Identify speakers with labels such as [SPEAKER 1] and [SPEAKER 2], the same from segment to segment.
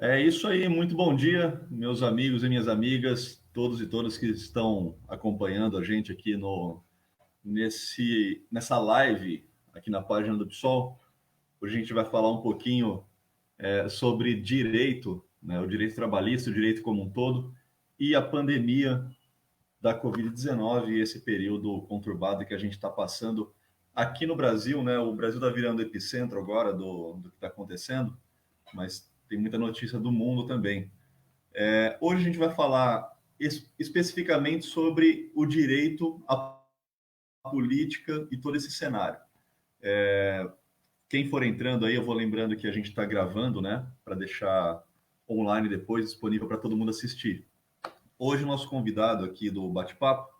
[SPEAKER 1] É isso aí, muito bom dia, meus amigos e minhas amigas, todos e todas que estão acompanhando a gente aqui nessa live aqui na página do PSOL. Hoje a gente vai falar um pouquinho sobre direito, né, o direito trabalhista, o direito como um todo, e a pandemia da Covid-19 e esse período conturbado que a gente está passando aqui no Brasil, né? O Brasil está virando epicentro agora do que está acontecendo, mas tem muita notícia do mundo também. Hoje a gente vai falar especificamente sobre o direito à política e todo esse cenário. Quem for entrando aí, eu vou lembrando que a gente está gravando, né, para deixar online depois disponível para todo mundo assistir. Hoje o nosso convidado aqui do bate-papo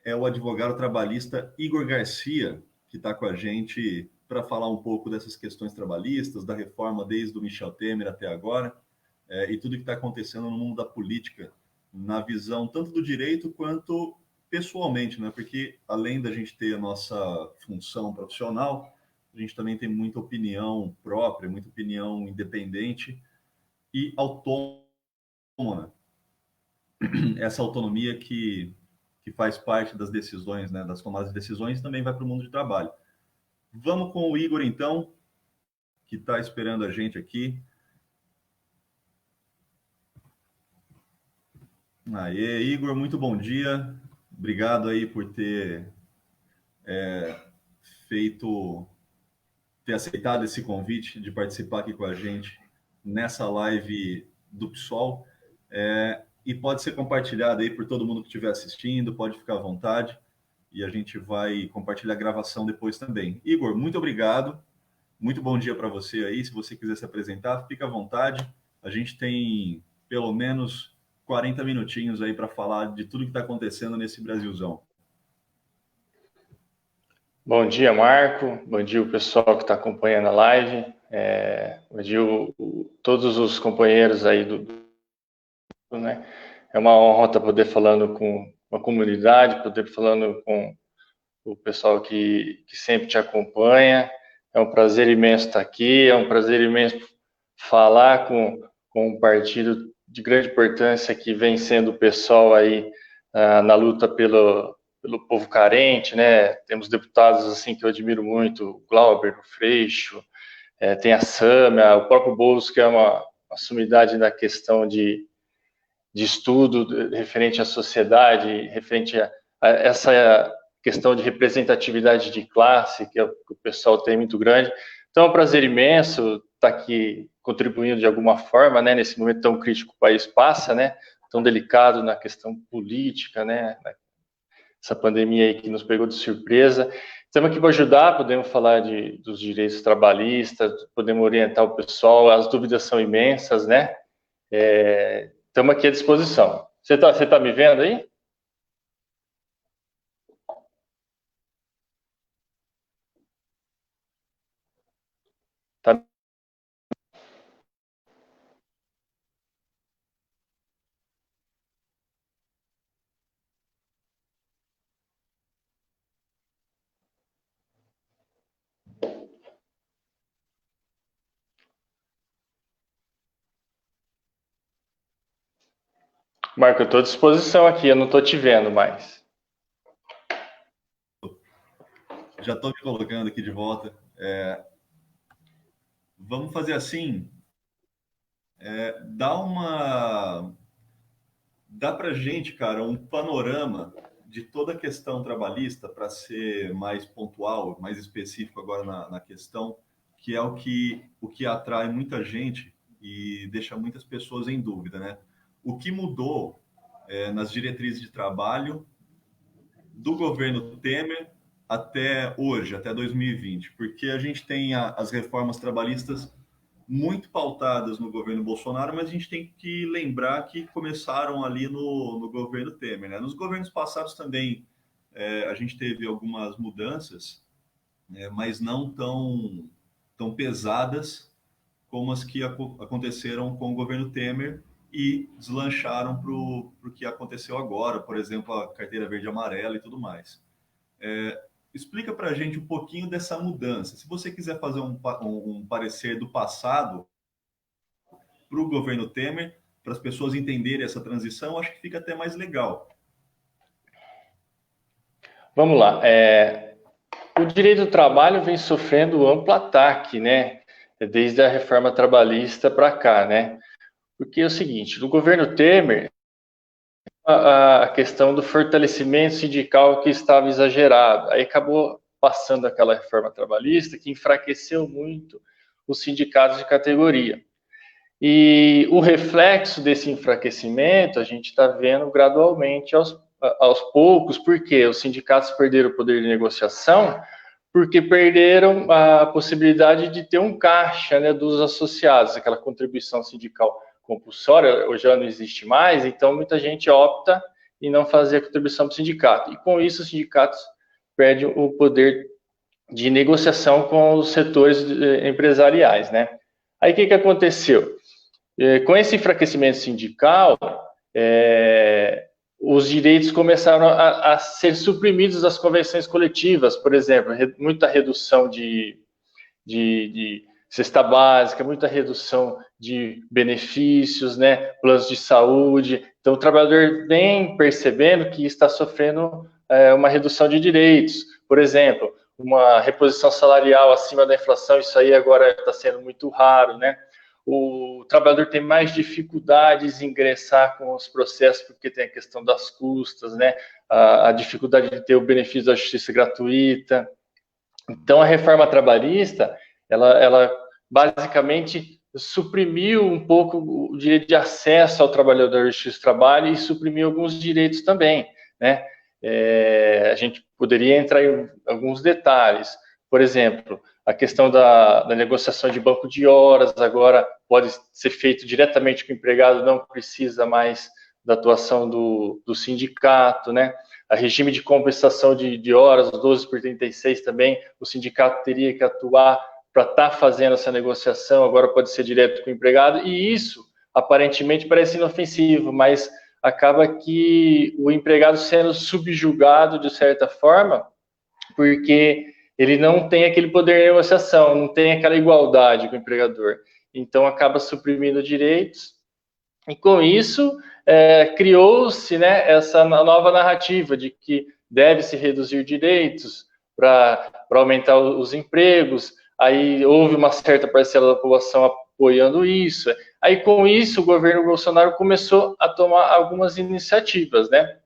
[SPEAKER 1] é o advogado trabalhista Igor Garcia, que está com a gente para falar um pouco dessas questões trabalhistas, da reforma desde o Michel Temer até agora, e tudo que está acontecendo no mundo da política, na visão tanto do direito quanto pessoalmente, né? Porque além da gente ter a nossa função profissional, a gente também tem muita opinião própria, muita opinião independente e autônoma, né? Essa autonomia que faz parte das decisões, né? Das tomadas de decisões, também vai para o mundo de trabalho. Vamos com o Igor, então, que está esperando a gente aqui. Aê, Igor, muito bom dia. Obrigado aí por ter feito, ter aceitado esse convite de participar aqui com a gente nessa live do PSOL. E pode ser compartilhado aí por todo mundo que estiver assistindo, pode ficar à vontade. E a gente vai compartilhar a gravação depois também. Igor, muito obrigado. Muito bom dia para você aí. Se você quiser se apresentar, fica à vontade. A gente tem pelo menos 40 minutinhos aí para falar de tudo que está acontecendo nesse Brasilzão.
[SPEAKER 2] Bom dia, Marco. Bom dia, o pessoal que está acompanhando a live. Bom dia, todos os companheiros aí né? É uma honra estar poder falando com a comunidade, poder falando com o pessoal que sempre te acompanha. É um prazer imenso estar aqui, é um prazer imenso falar com um partido de grande importância que vem sendo o pessoal aí na luta pelo povo carente, né? Temos deputados assim que eu admiro muito, o Glauber, o Freixo, tem a Sâmia, o próprio Boulos, que é uma sumidade na questão de estudo referente à sociedade, referente a essa questão de representatividade de classe, que o pessoal tem muito grande. Então é um prazer imenso estar aqui contribuindo de alguma forma, né, nesse momento tão crítico que o país passa, né, tão delicado na questão política, né, essa pandemia aí que nos pegou de surpresa. Estamos aqui para ajudar, podemos falar dos direitos trabalhistas, podemos orientar o pessoal, as dúvidas são imensas, né, estamos aqui à disposição. Você tá me vendo aí? Tá. Marco, eu estou à disposição aqui, eu não estou te vendo mais.
[SPEAKER 1] Já estou me colocando aqui de volta. Vamos fazer assim, dá para gente, cara, um panorama de toda a questão trabalhista para ser mais pontual, mais específico agora na questão, que é o que atrai muita gente e deixa muitas pessoas em dúvida, né? O que mudou nas diretrizes de trabalho do governo Temer até hoje, até 2020, porque a gente tem as reformas trabalhistas muito pautadas no governo Bolsonaro, mas a gente tem que lembrar que começaram ali no governo Temer, né? Nos governos passados também a gente teve algumas mudanças, mas não tão pesadas como as que aconteceram com o governo Temer e deslancharam para o que aconteceu agora, por exemplo, a carteira verde e amarela e tudo mais. Explica para a gente um pouquinho dessa mudança. Se você quiser fazer um parecer do passado, para o governo Temer, para as pessoas entenderem essa transição, acho que fica até mais legal.
[SPEAKER 2] Vamos lá. O direito do trabalho vem sofrendo amplo ataque, né? Desde a reforma trabalhista para cá, né? Porque é o seguinte, no governo Temer, a questão do fortalecimento sindical que estava exagerado. Aí acabou passando aquela reforma trabalhista que enfraqueceu muito os sindicatos de categoria. E o reflexo desse enfraquecimento a gente está vendo gradualmente aos poucos, porque os sindicatos perderam o poder de negociação, porque perderam a possibilidade de ter um caixa, né, dos associados, aquela contribuição sindical compulsória hoje já não existe mais, então muita gente opta em não fazer a contribuição para o sindicato. E com isso os sindicatos perdem o poder de negociação com os setores empresariais, né? Aí o que aconteceu? Com esse enfraquecimento sindical, os direitos começaram a ser suprimidos das convenções coletivas, por exemplo, muita redução de cesta básica, muita redução de benefícios, né, planos de saúde. Então, o trabalhador vem percebendo que está sofrendo uma redução de direitos. Por exemplo, uma reposição salarial acima da inflação, isso aí agora está sendo muito raro, né? O trabalhador tem mais dificuldades em ingressar com os processos, porque tem a questão das custas, né? A dificuldade de ter o benefício da justiça gratuita. Então, a reforma trabalhista, ela basicamente suprimiu um pouco o direito de acesso ao trabalhador de justiça do trabalho e suprimiu alguns direitos também, né? A gente poderia entrar em alguns detalhes. Por exemplo, a questão da negociação de banco de horas agora pode ser feito diretamente com o empregado, não precisa mais da atuação do sindicato, né? A regime de compensação de horas, 12 por 36 também, o sindicato teria que atuar para estar fazendo essa negociação, agora pode ser direto com o empregado, e isso aparentemente parece inofensivo, mas acaba que o empregado sendo subjugado de certa forma, porque ele não tem aquele poder de negociação, não tem aquela igualdade com o empregador. Então, acaba suprimindo direitos, e com isso, criou-se, né, essa nova narrativa de que deve-se reduzir direitos para aumentar os empregos. Aí houve uma certa parcela da população apoiando isso. Aí, com isso, o governo Bolsonaro começou a tomar algumas iniciativas, né?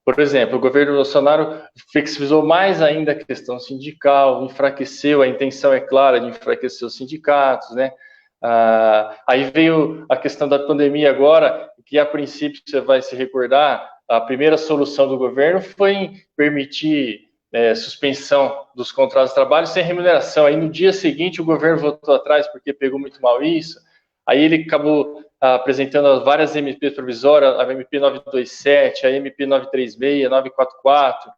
[SPEAKER 2] Por exemplo, o governo Bolsonaro flexibilizou mais ainda a questão sindical, enfraqueceu, a intenção é clara de enfraquecer os sindicatos, né? Aí veio a questão da pandemia agora, que a princípio você vai se recordar, a primeira solução do governo foi em permitir suspensão dos contratos de trabalho sem remuneração. Aí no dia seguinte o governo voltou atrás porque pegou muito mal isso. Aí ele acabou apresentando várias MPs provisórias, a MP 927, a MP 936, 944.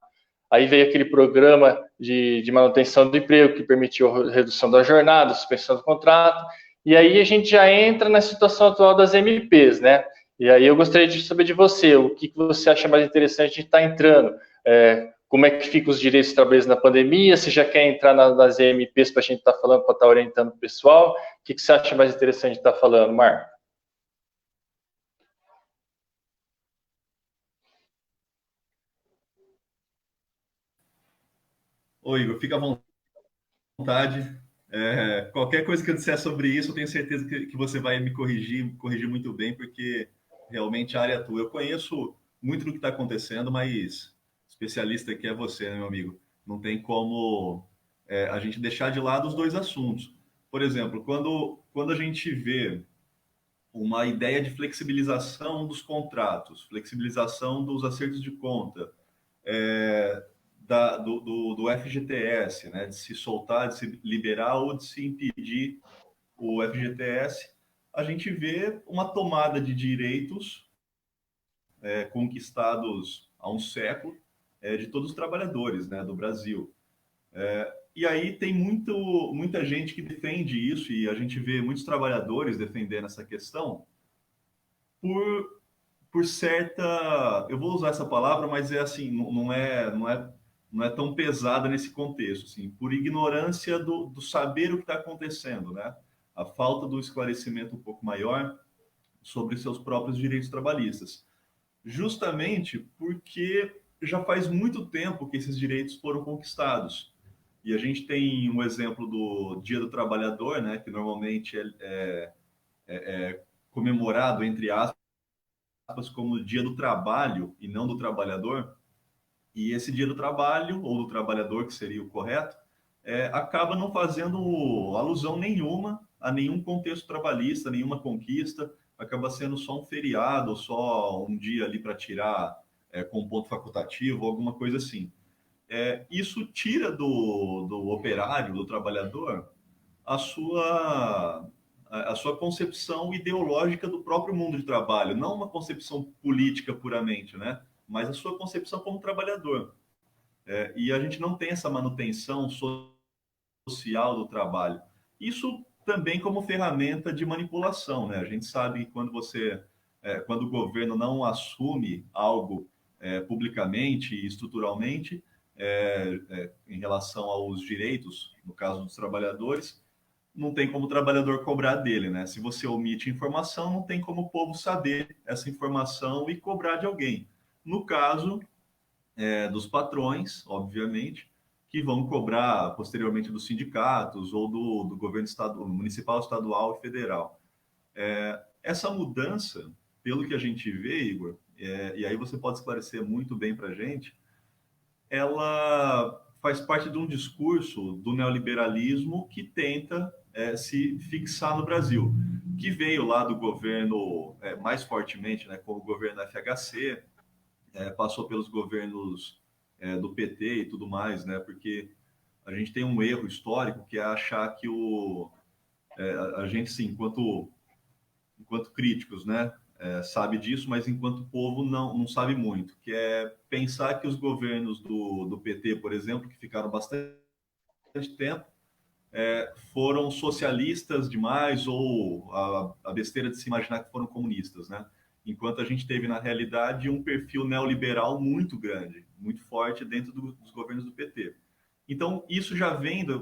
[SPEAKER 2] Aí veio aquele programa de manutenção do emprego que permitiu a redução da jornada, suspensão do contrato. E aí a gente já entra na situação atual das MPs, né? E aí eu gostaria de saber de você, o que você acha mais interessante de estar entrando? Como é que ficam os direitos dos trabalhadores na pandemia? Você já quer entrar nas MPs para a gente estar falando, para estar orientando o pessoal? O que você acha mais interessante de estar falando, Marco?
[SPEAKER 1] Ô, Igor, fica à vontade. Qualquer coisa que eu disser sobre isso, eu tenho certeza que você vai me corrigir muito bem, porque realmente a área tua. Eu conheço muito do que está acontecendo, mas especialista aqui é você, né, meu amigo? Não tem como a gente deixar de lado os dois assuntos. Por exemplo, quando a gente vê uma ideia de flexibilização dos contratos, flexibilização dos acertos de conta, é, do FGTS, né, de se soltar, de se liberar ou de se impedir o FGTS, a gente vê uma tomada de direitos conquistados há um século de todos os trabalhadores, né, do Brasil. E aí tem muita gente que defende isso, e a gente vê muitos trabalhadores defendendo essa questão por, por certa... Eu vou usar essa palavra, mas é assim, não é tão pesada nesse contexto, assim, por ignorância do saber o que está acontecendo, né? a falta do esclarecimento um pouco maior sobre seus próprios direitos trabalhistas, justamente porque já faz muito tempo que esses direitos foram conquistados. E a gente tem um exemplo do Dia do Trabalhador, né, que normalmente é comemorado, entre aspas, como Dia do Trabalho e não do Trabalhador. E esse Dia do Trabalho, ou do Trabalhador, que seria o correto, acaba não fazendo alusão nenhuma a nenhum contexto trabalhista, nenhuma conquista, acaba sendo só um feriado, ou só um dia ali para tirar com ponto facultativo, alguma coisa assim. Isso tira do operário, do trabalhador, a sua, a sua concepção ideológica do próprio mundo de trabalho, não uma concepção política puramente, né? Mas a sua concepção como trabalhador. E a gente não tem essa manutenção social do trabalho. Isso também como ferramenta de manipulação, né? A gente sabe que quando o governo não assume algo publicamente e estruturalmente em relação aos direitos, no caso dos trabalhadores, não tem como o trabalhador cobrar dele, né? Se você omite informação, não tem como o povo saber essa informação e cobrar de alguém. No caso dos patrões, obviamente, que vão cobrar posteriormente dos sindicatos ou do governo municipal, estadual e federal. Essa mudança, pelo que a gente vê, Igor, e aí você pode esclarecer muito bem para a gente, ela faz parte de um discurso do neoliberalismo que tenta se fixar no Brasil, que veio lá do governo mais fortemente, né, como o governo FHC, passou pelos governos do PT e tudo mais, né, porque a gente tem um erro histórico que é achar que a gente, sim, enquanto críticos, né, sabe disso, mas enquanto povo não sabe muito, que é pensar que os governos do PT, por exemplo, que ficaram bastante tempo, foram socialistas demais ou a besteira de se imaginar que foram comunistas, né? Enquanto a gente teve, na realidade, um perfil neoliberal muito grande, muito forte dentro dos governos do PT. Então, isso já vem do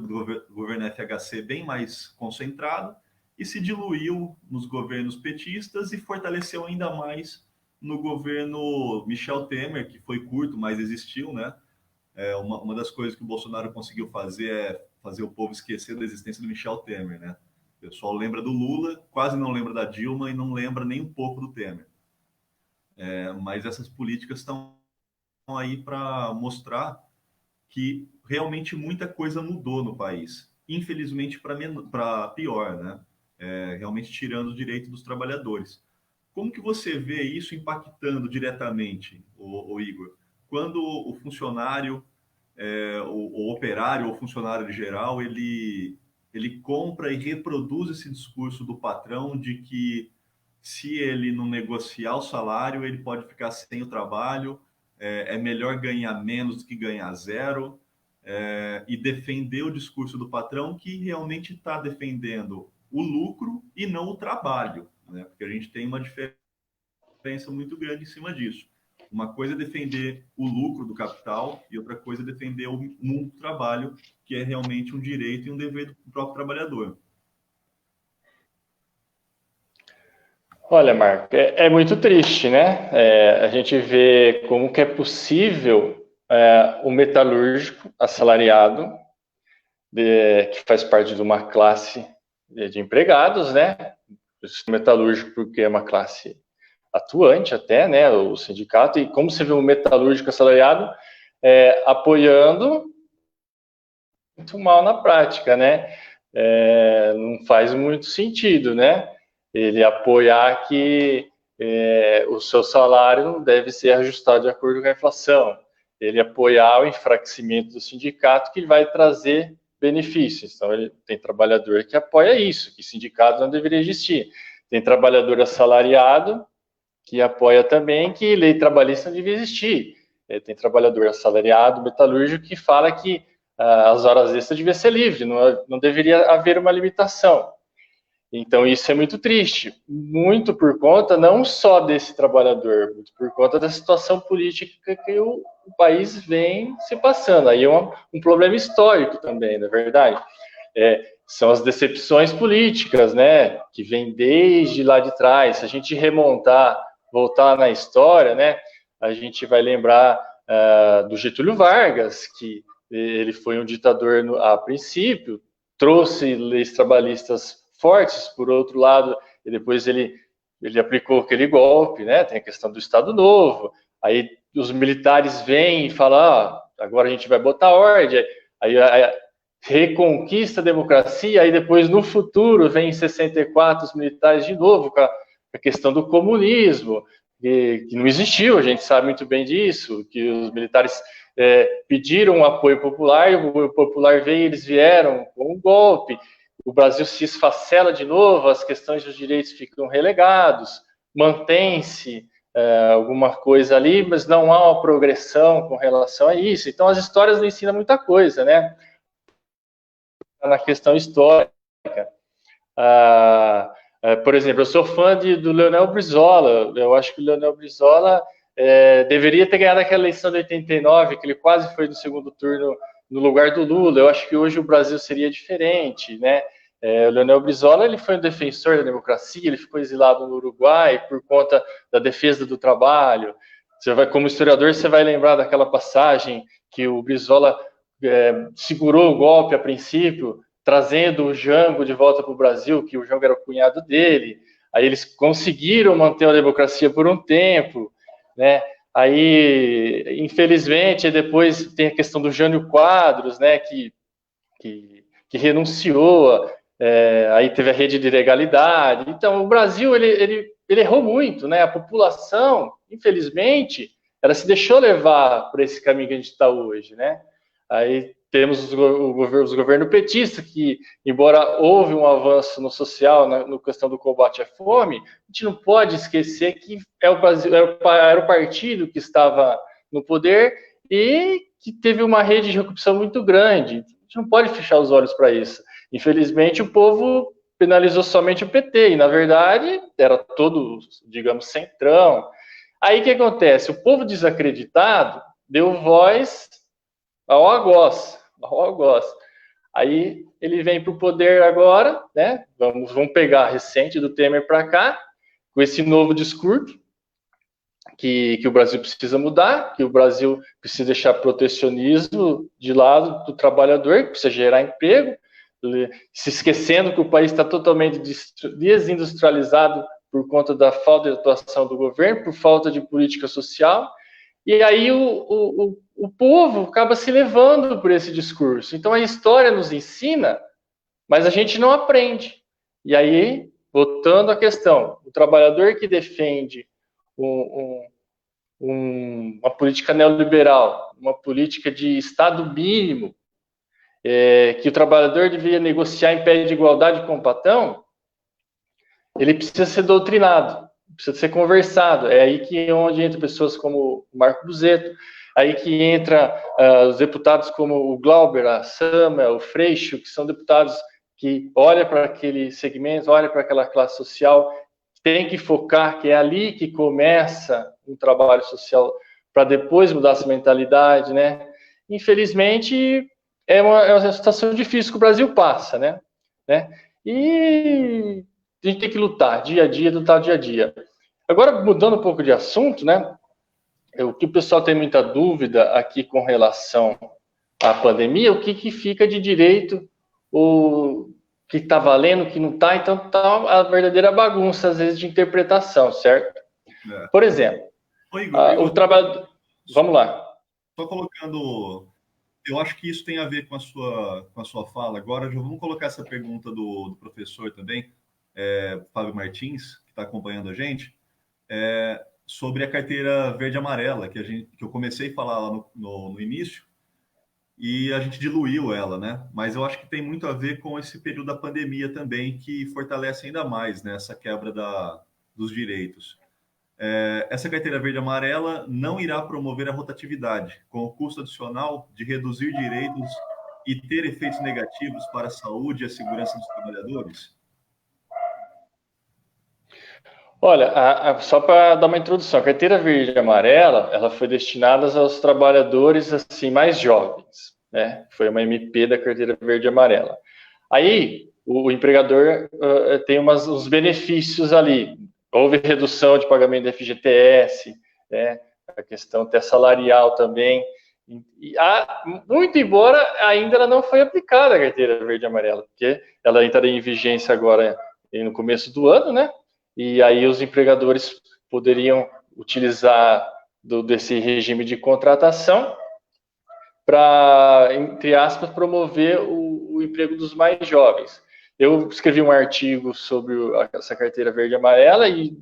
[SPEAKER 1] governo FHC bem mais concentrado e se diluiu nos governos petistas e fortaleceu ainda mais no governo Michel Temer, que foi curto, mas existiu, né? Uma das coisas que o Bolsonaro conseguiu fazer é fazer o povo esquecer da existência do Michel Temer, né? O pessoal lembra do Lula, quase não lembra da Dilma e não lembra nem um pouco do Temer. Mas essas políticas estão aí para mostrar que realmente muita coisa mudou no país. Infelizmente, para pior, né? Realmente tirando o direito dos trabalhadores. Como que você vê isso impactando diretamente, o Igor? Quando o funcionário, o operário ou funcionário de geral, ele compra e reproduz esse discurso do patrão de que se ele não negociar o salário, ele pode ficar sem o trabalho, é melhor ganhar menos do que ganhar zero, e defender o discurso do patrão que realmente está defendendo o lucro e não o trabalho, né? Porque a gente tem uma diferença muito grande em cima disso. Uma coisa é defender o lucro do capital e outra coisa é defender o mundo do trabalho, que é realmente um direito e um dever do próprio trabalhador.
[SPEAKER 2] Olha, Marco, é muito triste, né? A gente vê como que é possível o metalúrgico assalariado, que faz parte de uma classe de empregados, né? O metalúrgico, porque é uma classe atuante até, né? O sindicato, e como você vê o metalúrgico assalariado apoiando muito mal na prática, né? Não faz muito sentido, né? Ele apoiar que o seu salário não deve ser ajustado de acordo com a inflação. Ele apoiar o enfraquecimento do sindicato que vai trazer benefícios. Então, ele tem trabalhador que apoia isso, que sindicato não deveria existir. Tem trabalhador assalariado que apoia também que lei trabalhista não devia existir. Tem trabalhador assalariado, metalúrgico, que fala que as horas extras devia ser livre, não deveria haver uma limitação. Então, isso é muito triste, muito por conta não só desse trabalhador, muito por conta da situação política que o país vem se passando. Aí é um problema histórico também, na verdade. são as decepções políticas, né, que vem desde lá de trás. Se a gente voltar na história, né, a gente vai lembrar do Getúlio Vargas, que ele foi um ditador a princípio, trouxe leis trabalhistas fortes, por outro lado, e depois ele aplicou aquele golpe, né, tem a questão do Estado Novo, aí os militares vêm e falam, agora a gente vai botar ordem, aí reconquista a democracia, aí depois no futuro vem em 64 os militares de novo com a questão do comunismo, que não existiu, a gente sabe muito bem disso, que os militares pediram um apoio popular, e o apoio popular veio, eles vieram com um golpe, o Brasil se esfacela de novo, as questões dos direitos ficam relegados, mantém-se alguma coisa ali, mas não há uma progressão com relação a isso. Então as histórias não ensinam muita coisa, né? Na questão histórica. Por exemplo, eu sou fã do Leonel Brizola. Eu acho que o Leonel Brizola deveria ter ganhado aquela eleição de 89, que ele quase foi no segundo turno no lugar do Lula. Eu acho que hoje o Brasil seria diferente, né? O Leonel Brizola, ele foi um defensor da democracia, ele ficou exilado no Uruguai por conta da defesa do trabalho. Como historiador, você vai lembrar daquela passagem que o Brizola segurou o golpe a princípio, trazendo o Jango de volta para o Brasil, que o Jango era o cunhado dele. Aí eles conseguiram manter a democracia por um tempo, né? Aí, infelizmente, depois tem a questão do Jânio Quadros, né, que renunciou, aí teve a rede de ilegalidade. Então, o Brasil, ele errou muito, né? A população, infelizmente, ela se deixou levar por esse caminho que a gente está hoje, né? Aí temos os governos petistas, que, embora houve um avanço no social, na questão do combate à fome, a gente não pode esquecer que o Brasil, era o partido que estava no poder e que teve uma rede de corrupção muito grande. A gente não pode fechar os olhos para isso. Infelizmente, o povo penalizou somente o PT, e, na verdade, era todo, digamos, centrão. Aí, o que acontece? O povo desacreditado deu voz ao algoz. Aí ele vem para o poder agora, né? Vamos pegar recente do Temer para cá, com esse novo discurso que o Brasil precisa mudar, que o Brasil precisa deixar protecionismo de lado do trabalhador, que precisa gerar emprego, se esquecendo que o país está totalmente desindustrializado por conta da falta de atuação do governo, por falta de política social. E aí o povo acaba se levando por esse discurso. Então a história nos ensina, mas a gente não aprende. E aí, voltando à questão, o trabalhador que defende uma política neoliberal, uma política de Estado mínimo, que o trabalhador devia negociar em pé de igualdade com o patrão, ele precisa ser doutrinado, precisa ser conversado. É aí que onde entra pessoas como o Marco Buzetto, aí que entra os deputados como o Glauber, a Samuel, o Freixo, que são deputados que olham para aquele segmento, olham para aquela classe social, tem que focar que é ali que começa um trabalho social para depois mudar essa mentalidade, né? Infelizmente, é uma situação difícil que o Brasil passa, né? E a gente tem que lutar dia a dia, lutar dia a dia. Agora, mudando um pouco de assunto, né? O que o pessoal tem muita dúvida aqui com relação à pandemia, o que fica de direito, o que está valendo, o que não está, então está a verdadeira bagunça, às vezes, de interpretação, certo? Por exemplo,
[SPEAKER 1] Igor,
[SPEAKER 2] o trabalho... Vamos lá.
[SPEAKER 1] Estou colocando... Eu acho que isso tem a ver com a sua fala. Agora, já vamos colocar essa pergunta do professor também, Fábio Martins, que está acompanhando a gente, sobre a carteira verde-amarela, que eu comecei a falar lá no início, e a gente diluiu ela, né? Mas eu acho que tem muito a ver com esse período da pandemia também, que fortalece ainda mais, né, essa quebra dos direitos. Essa carteira verde-amarela não irá promover a rotatividade, com o custo adicional de reduzir direitos e ter efeitos negativos para a saúde e a segurança dos trabalhadores?
[SPEAKER 2] Olha, só para dar uma introdução, a carteira verde e amarela, ela foi destinada aos trabalhadores assim mais jovens, né? Foi uma MP da carteira verde e amarela. Aí o empregador tem uns benefícios ali. Houve redução de pagamento do FGTS, né? A questão até salarial também. Muito embora ainda ela não foi aplicada a carteira verde e amarela, porque ela entraria em vigência agora no começo do ano, né? E aí os empregadores poderiam utilizar desse regime de contratação para, entre aspas, promover o emprego dos mais jovens. Eu escrevi um artigo sobre essa carteira verde e amarela e,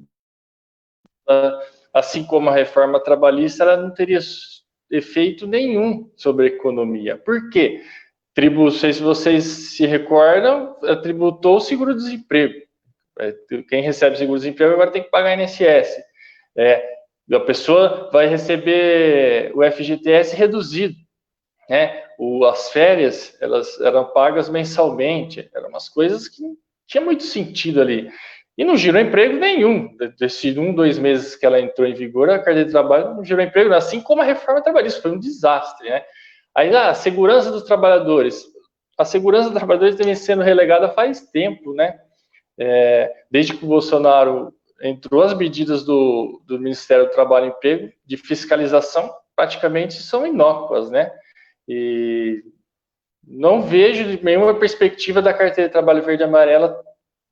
[SPEAKER 2] assim como a reforma trabalhista, ela não teria efeito nenhum sobre a economia. Por quê? Não sei se vocês se recordam, tributou o seguro-desemprego. Quem recebe seguro-desemprego agora tem que pagar INSS. A pessoa vai receber o FGTS reduzido, né? As férias, elas eram pagas mensalmente, eram umas coisas que não tinha muito sentido ali. E não gerou emprego nenhum. Desses 2 meses que ela entrou em vigor, a carteira de trabalho não gerou emprego, assim como a reforma trabalhista, foi um desastre, né? Aí, a segurança dos trabalhadores. A segurança dos trabalhadores vem sendo relegada faz tempo, né? Desde que o Bolsonaro entrou, as medidas do Ministério do Trabalho e Emprego de fiscalização praticamente são inócuas, né? E não vejo nenhuma perspectiva da carteira de trabalho verde e amarela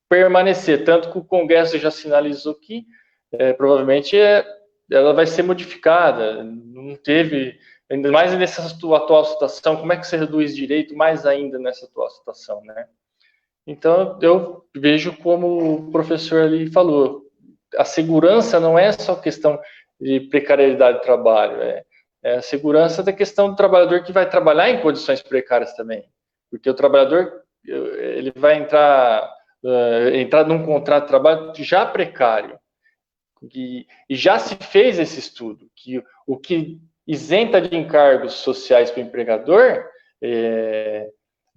[SPEAKER 2] permanecer, tanto que o Congresso já sinalizou que provavelmente ela vai ser modificada. Não teve, ainda mais nessa atual situação, como é que você reduz direito mais ainda nessa atual situação, né? Então, eu vejo como o professor ali falou, a segurança não é só questão de precariedade de trabalho, é a segurança da questão do trabalhador que vai trabalhar em condições precárias também. Porque o trabalhador, ele vai entrar num contrato de trabalho já precário. E já se fez esse estudo, que o que isenta de encargos sociais para o empregador,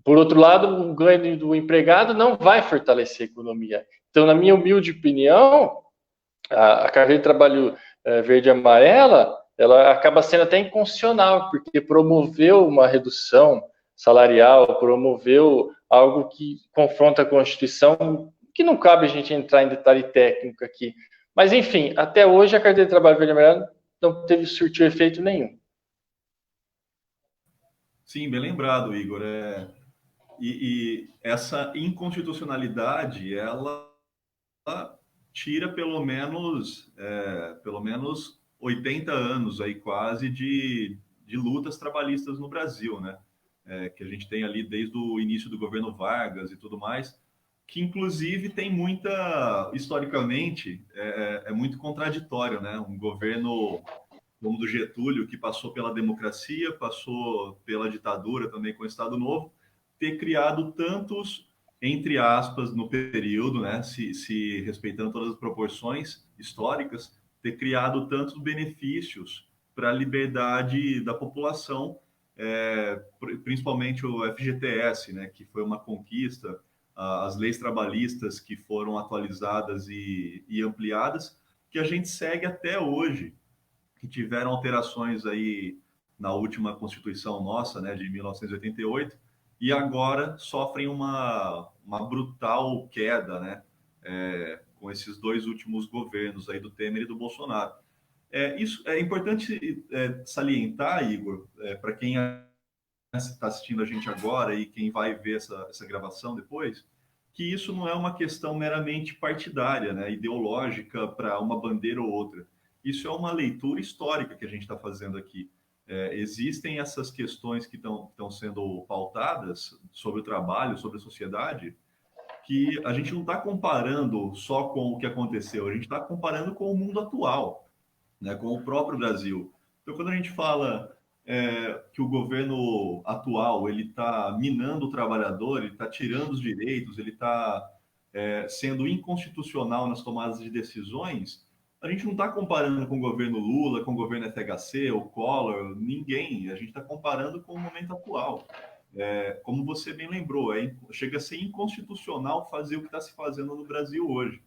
[SPEAKER 2] por outro lado, o ganho do empregado não vai fortalecer a economia. Então, na minha humilde opinião, a carteira de trabalho verde e amarela, ela acaba sendo até inconstitucional, porque promoveu uma redução salarial, promoveu algo que confronta a Constituição, que não cabe a gente entrar em detalhe técnico aqui. Mas, enfim, até hoje a carteira de trabalho verde e amarela não teve surtir efeito nenhum.
[SPEAKER 1] Sim, bem lembrado, Igor. E essa inconstitucionalidade, ela tira pelo menos 80 anos aí quase de lutas trabalhistas no Brasil, né? Que a gente tem ali desde o início do governo Vargas e tudo mais, que inclusive tem historicamente, é muito contraditório, né? Um governo como o do Getúlio, que passou pela democracia, passou pela ditadura também com o Estado Novo, ter criado tantos, entre aspas, no período, né, se respeitando todas as proporções históricas, ter criado tantos benefícios para a liberdade da população, principalmente o FGTS, né, que foi uma conquista, as leis trabalhistas que foram atualizadas e ampliadas, que a gente segue até hoje, que tiveram alterações aí na última Constituição nossa, né, de 1988, e agora sofrem uma brutal queda, né, com esses 2 últimos governos aí do Temer e do Bolsonaro. Isso é importante salientar, Igor, para quem está assistindo a gente agora e quem vai ver essa gravação depois, que isso não é uma questão meramente partidária, né, ideológica para uma bandeira ou outra. Isso é uma leitura histórica que a gente está fazendo aqui. Existem essas questões que estão sendo pautadas sobre o trabalho, sobre a sociedade, que a gente não está comparando só com o que aconteceu, a gente está comparando com o mundo atual, né, com o próprio Brasil. Então, quando a gente fala que o governo atual ele está minando o trabalhador, ele está tirando os direitos, ele está sendo inconstitucional nas tomadas de decisões, a gente não está comparando com o governo Lula, com o governo FHC, o Collor, ninguém. A gente está comparando com o momento atual. Como você bem lembrou, chega a ser inconstitucional fazer o que está se fazendo no Brasil hoje.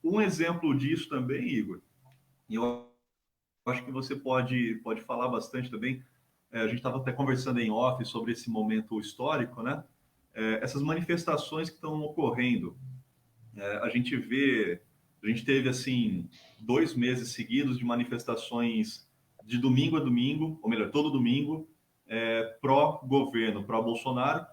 [SPEAKER 1] Um exemplo disso também, Igor, e eu acho que você pode falar bastante também. A gente estava até conversando em off sobre esse momento histórico, né? essas manifestações que estão ocorrendo, a gente vê, a gente teve assim 2 meses seguidos de manifestações de domingo a domingo, ou melhor, todo domingo, pró-governo, pró-Bolsonaro,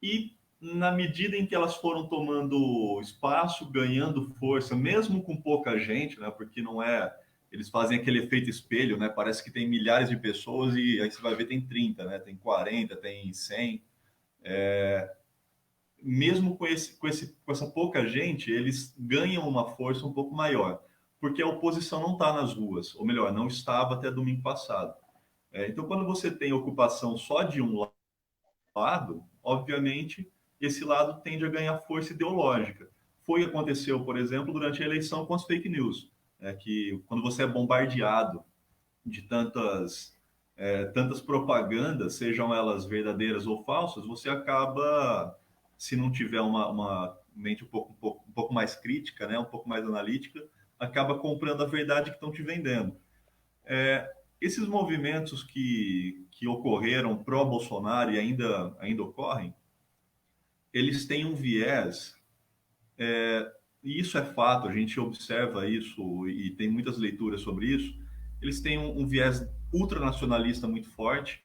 [SPEAKER 1] e na medida em que elas foram tomando espaço, ganhando força, mesmo com pouca gente, né? Porque não é, eles fazem aquele efeito espelho, né? Parece que tem milhares de pessoas e aí você vai ver tem 30, né? Tem 40, tem 100. Mesmo com essa pouca gente, eles ganham uma força um pouco maior, porque a oposição não está nas ruas, ou melhor, não estava até domingo passado. Então, quando você tem ocupação só de um lado, obviamente, esse lado tende a ganhar força ideológica. Foi o que aconteceu, por exemplo, durante a eleição com as fake news, que quando você é bombardeado de tantas propagandas, sejam elas verdadeiras ou falsas, você acaba, se não tiver uma mente um pouco mais crítica, né, um pouco mais analítica, acaba comprando a verdade que estão te vendendo. Esses movimentos que ocorreram pró-Bolsonaro e ainda ocorrem, eles têm um viés, e isso é fato, a gente observa isso e tem muitas leituras sobre isso, eles têm um viés ultranacionalista muito forte,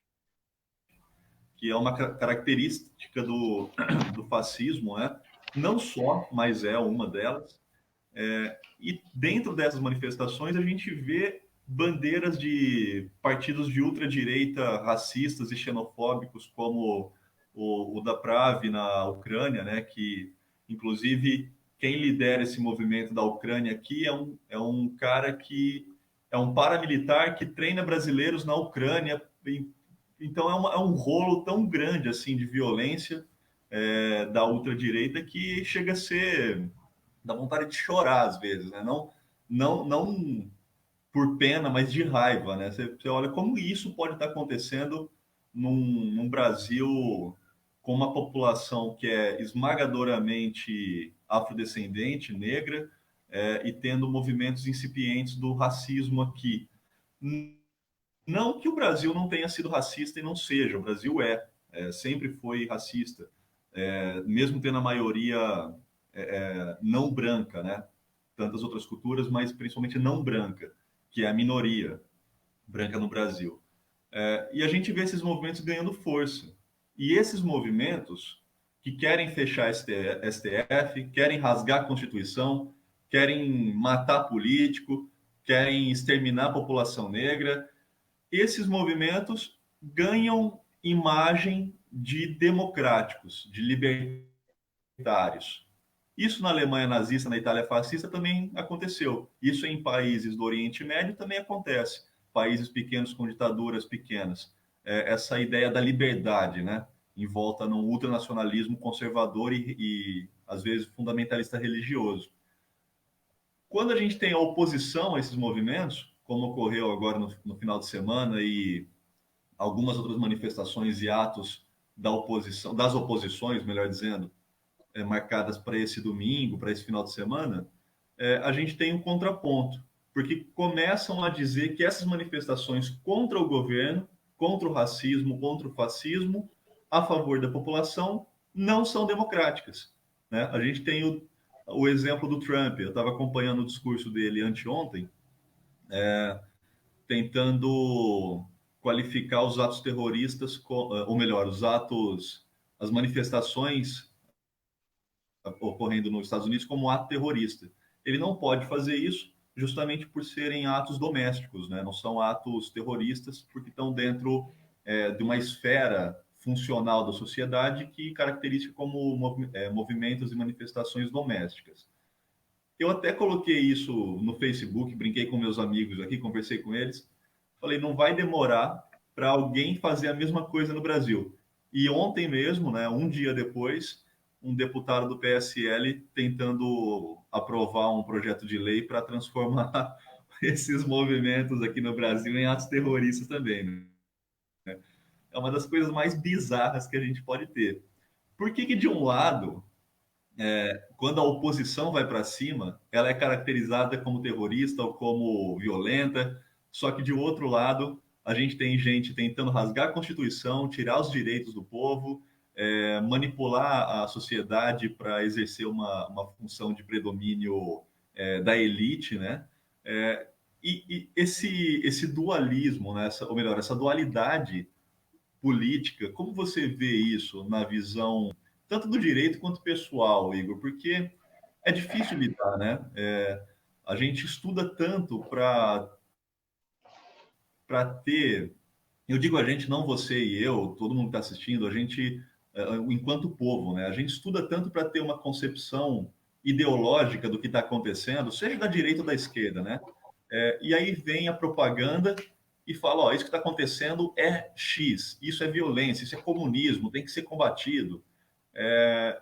[SPEAKER 1] que é uma característica do fascismo, né? Não só, mas é uma delas. E dentro dessas manifestações a gente vê bandeiras de partidos de ultradireita racistas e xenofóbicos, como o da Pravi na Ucrânia, né? Que, inclusive, quem lidera esse movimento da Ucrânia aqui é um cara que é um paramilitar que treina brasileiros na Ucrânia. Então, é um rolo tão grande assim de violência da ultradireita que chega a ser dá vontade de chorar às vezes, né? Não por pena, mas de raiva, né? Você olha como isso pode estar acontecendo num Brasil com uma população que é esmagadoramente afrodescendente, negra, e tendo movimentos incipientes do racismo aqui. Não que o Brasil não tenha sido racista e não seja, o Brasil sempre foi racista, mesmo tendo a maioria não branca, né? Tantas outras culturas, mas principalmente não branca, que é a minoria branca no Brasil. E a gente vê esses movimentos ganhando força. E esses movimentos que querem fechar STF, querem rasgar a Constituição, querem matar político, querem exterminar a população negra, esses movimentos ganham imagem de democráticos, de libertários. Isso na Alemanha nazista, na Itália fascista também aconteceu. Isso em países do Oriente Médio também acontece. Países pequenos com ditaduras pequenas. Essa ideia da liberdade, né? Em volta num ultranacionalismo conservador e às vezes fundamentalista religioso. Quando a gente tem a oposição a esses movimentos, como ocorreu agora no final de semana e algumas outras manifestações e atos da oposição, das oposições, melhor dizendo, marcadas para esse domingo, para esse final de semana, a gente tem um contraponto, porque começam a dizer que essas manifestações contra o governo, contra o racismo, contra o fascismo, a favor da população, não são democráticas. Né? A gente tem o exemplo do Trump, eu estava acompanhando o discurso dele anteontem, tentando qualificar os atos terroristas, ou melhor, as manifestações ocorrendo nos Estados Unidos como ato terrorista. Ele não pode fazer isso justamente por serem atos domésticos, né? Não são atos terroristas, porque estão dentro de uma esfera funcional da sociedade que caracteriza como movimentos e manifestações domésticas. Eu até coloquei isso no Facebook, brinquei com meus amigos aqui, conversei com eles, falei, não vai demorar para alguém fazer a mesma coisa no Brasil. E ontem mesmo, né, um dia depois, um deputado do PSL tentando aprovar um projeto de lei para transformar esses movimentos aqui no Brasil em atos terroristas também. Né? É uma das coisas mais bizarras que a gente pode ter. Por que de um lado, quando a oposição vai para cima, ela é caracterizada como terrorista ou como violenta, só que de outro lado, a gente tem gente tentando rasgar a Constituição, tirar os direitos do povo, manipular a sociedade para exercer uma função de predomínio da elite, né? E esse dualismo, né? Ou melhor, essa dualidade política, como você vê isso na visão tanto do direito quanto pessoal, Igor? Porque é difícil lidar, né? A gente estuda tanto para ter, eu digo a gente, não você e eu, todo mundo que está assistindo, a gente, enquanto povo, né? A gente estuda tanto para ter uma concepção ideológica do que está acontecendo, seja da direita ou da esquerda, né? E aí vem a propaganda e fala, ó, isso que está acontecendo é X, isso é violência, isso é comunismo, tem que ser combatido.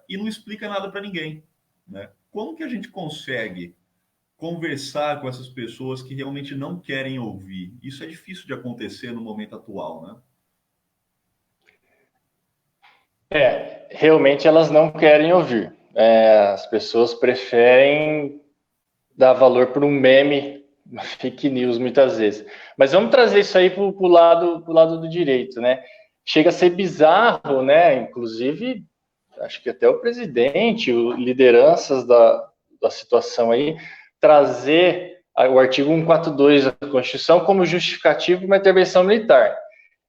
[SPEAKER 1] E não explica nada para ninguém, né? Como que a gente consegue conversar com essas pessoas que realmente não querem ouvir? Isso é difícil de acontecer no momento atual, né?
[SPEAKER 2] Realmente elas não querem ouvir. As pessoas preferem dar valor para um meme, uma fake news muitas vezes. Mas vamos trazer isso aí para o lado do direito, né? Chega a ser bizarro, né? Inclusive, acho que até o presidente, lideranças da situação aí, trazer o artigo 142 da Constituição como justificativo de uma intervenção militar.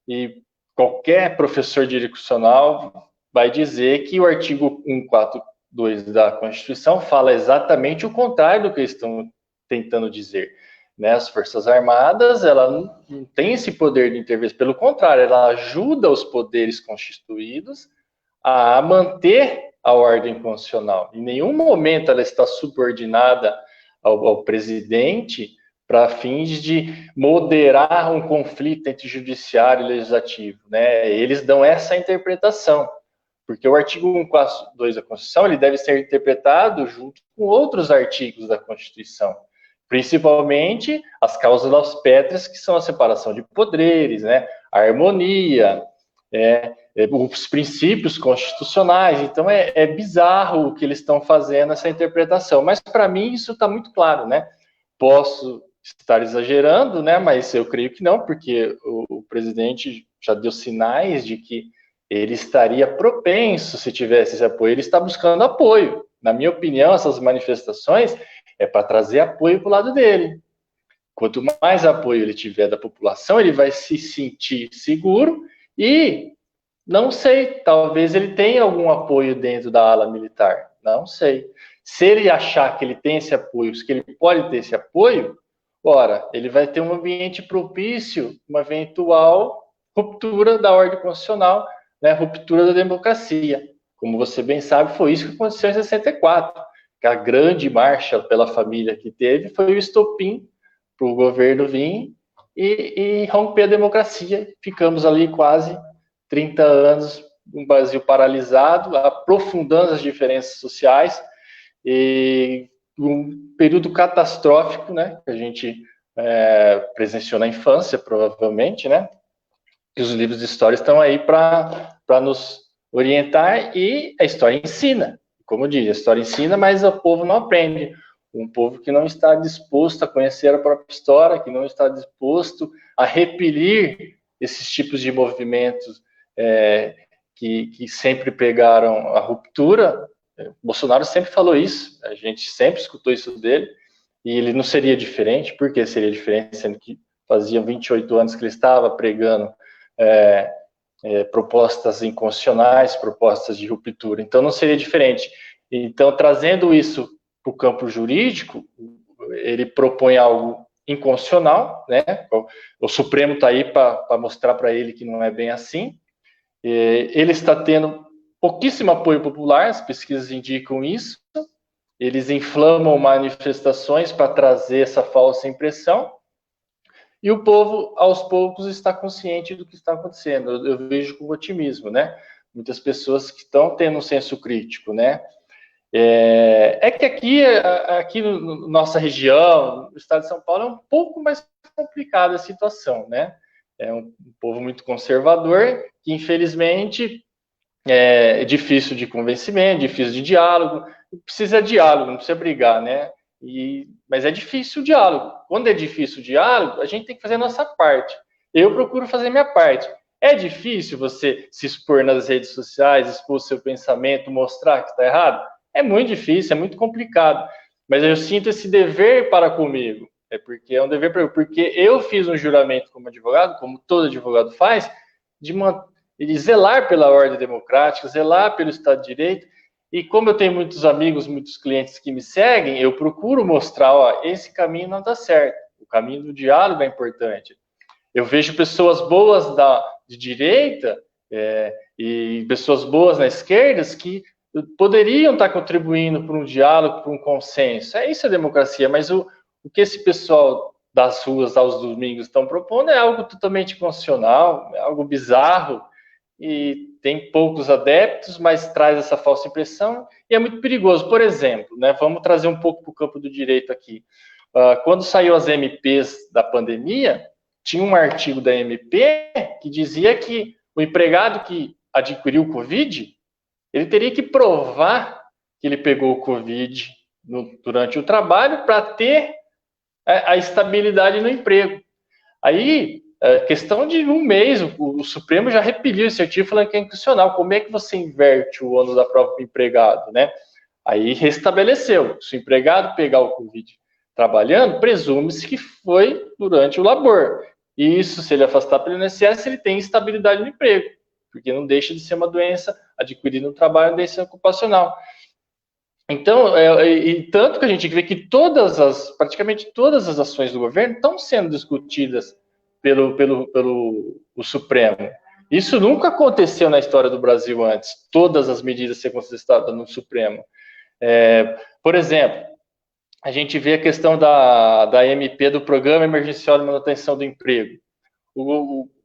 [SPEAKER 2] E qualquer professor de direito constitucional vai dizer que o artigo 142 da Constituição fala exatamente o contrário do que eles estão tentando dizer. Né? As Forças Armadas, ela não tem esse poder de intervenção, pelo contrário, ela ajuda os poderes constituídos a manter a ordem constitucional. Em nenhum momento ela está subordinada ao presidente para fins de moderar um conflito entre judiciário e legislativo, né? Eles dão essa interpretação, porque o artigo 142 da Constituição ele deve ser interpretado junto com outros artigos da Constituição, principalmente as cláusulas pétreas, que são a separação de poderes, né? A harmonia, os princípios constitucionais. Então é bizarro o que eles estão fazendo, essa interpretação. Mas para mim isso está muito claro, né? Posso estar exagerando, né? Mas eu creio que não, porque o presidente já deu sinais de que ele estaria propenso se tivesse esse apoio. Ele está buscando apoio. Na minha opinião, essas manifestações é para trazer apoio para o lado dele. Quanto mais apoio ele tiver da população, ele vai se sentir seguro e não sei, talvez ele tenha algum apoio dentro da ala militar, não sei. Se ele achar que ele tem esse apoio, que ele pode ter esse apoio, ora, ele vai ter um ambiente propício, uma eventual ruptura da ordem constitucional, né, ruptura da democracia. Como você bem sabe, foi isso que aconteceu em 64. Que a grande marcha pela família que teve foi o estopim para o governo vir e romper a democracia. Ficamos ali quase 30 anos, um Brasil paralisado, aprofundando as diferenças sociais, e um período catastrófico, né, que a gente presenciou na infância, provavelmente, né, que os livros de história estão aí para nos orientar, e a história ensina, como diz, a história ensina, mas o povo não aprende. Um povo que não está disposto a conhecer a própria história, que não está disposto a repelir esses tipos de movimentos que sempre pegaram a ruptura. Bolsonaro sempre falou isso, a gente sempre escutou isso dele, e ele não seria diferente. Por que seria diferente, sendo que fazia 28 anos que ele estava pregando propostas inconstitucionais, propostas de ruptura? Então não seria diferente. Então, trazendo isso para o campo jurídico, ele propõe algo inconstitucional, né? O Supremo está aí para mostrar para ele que não é bem assim. Ele está tendo pouquíssimo apoio popular, as pesquisas indicam isso. Eles inflamam manifestações para trazer essa falsa impressão, e o povo, aos poucos, está consciente do que está acontecendo. Eu vejo com otimismo, né? Muitas pessoas que estão tendo um senso crítico, né? Que aqui na nossa região, no estado de São Paulo, é um pouco mais complicada a situação, né? É um povo muito conservador, que infelizmente é difícil de convencimento, difícil de diálogo. Precisa de diálogo, não precisa brigar, né? Mas é difícil o diálogo. Quando é difícil o diálogo, a gente tem que fazer a nossa parte. Eu procuro fazer a minha parte. É difícil você se expor nas redes sociais, expor seu pensamento, mostrar que está errado? É muito difícil, é muito complicado. Mas eu sinto esse dever para comigo. É porque é um dever para eu, porque eu fiz um juramento como advogado, como todo advogado faz, de, de zelar pela ordem democrática, zelar pelo Estado de Direito. E como eu tenho muitos amigos, muitos clientes que me seguem, eu procuro mostrar, ó, esse caminho não está certo. O caminho do diálogo é importante. Eu vejo pessoas boas de direita e pessoas boas na esquerda que poderiam estar contribuindo para um diálogo, para um consenso. É isso a democracia, mas o que esse pessoal das ruas aos domingos estão propondo é algo totalmente constitucional, é algo bizarro, e tem poucos adeptos, mas traz essa falsa impressão, e é muito perigoso. Por exemplo, né, vamos trazer um pouco para o campo do direito aqui. Quando saiu as MPs da pandemia, tinha um artigo da MP que dizia que o empregado que adquiriu o Covid, ele teria que provar que ele pegou o Covid durante o trabalho para ter a estabilidade no emprego. Aí, questão de um mês, o Supremo já repeliu esse artigo falando que é inconstitucional. Como é que você inverte o ônus da prova para o empregado, né? Aí restabeleceu. Se o empregado pegar o Covid trabalhando, presume-se que foi durante o labor. Isso, se ele afastar pelo INSS, ele tem estabilidade no emprego, porque não deixa de ser uma doença adquirida no trabalho, uma doença ocupacional. Então, e tanto que a gente vê que praticamente todas as ações do governo estão sendo discutidas pelo o Supremo. Isso nunca aconteceu na história do Brasil antes, todas as medidas serem contestadas no Supremo. Por exemplo, a gente vê a questão da MP, do Programa Emergencial de Manutenção do Emprego.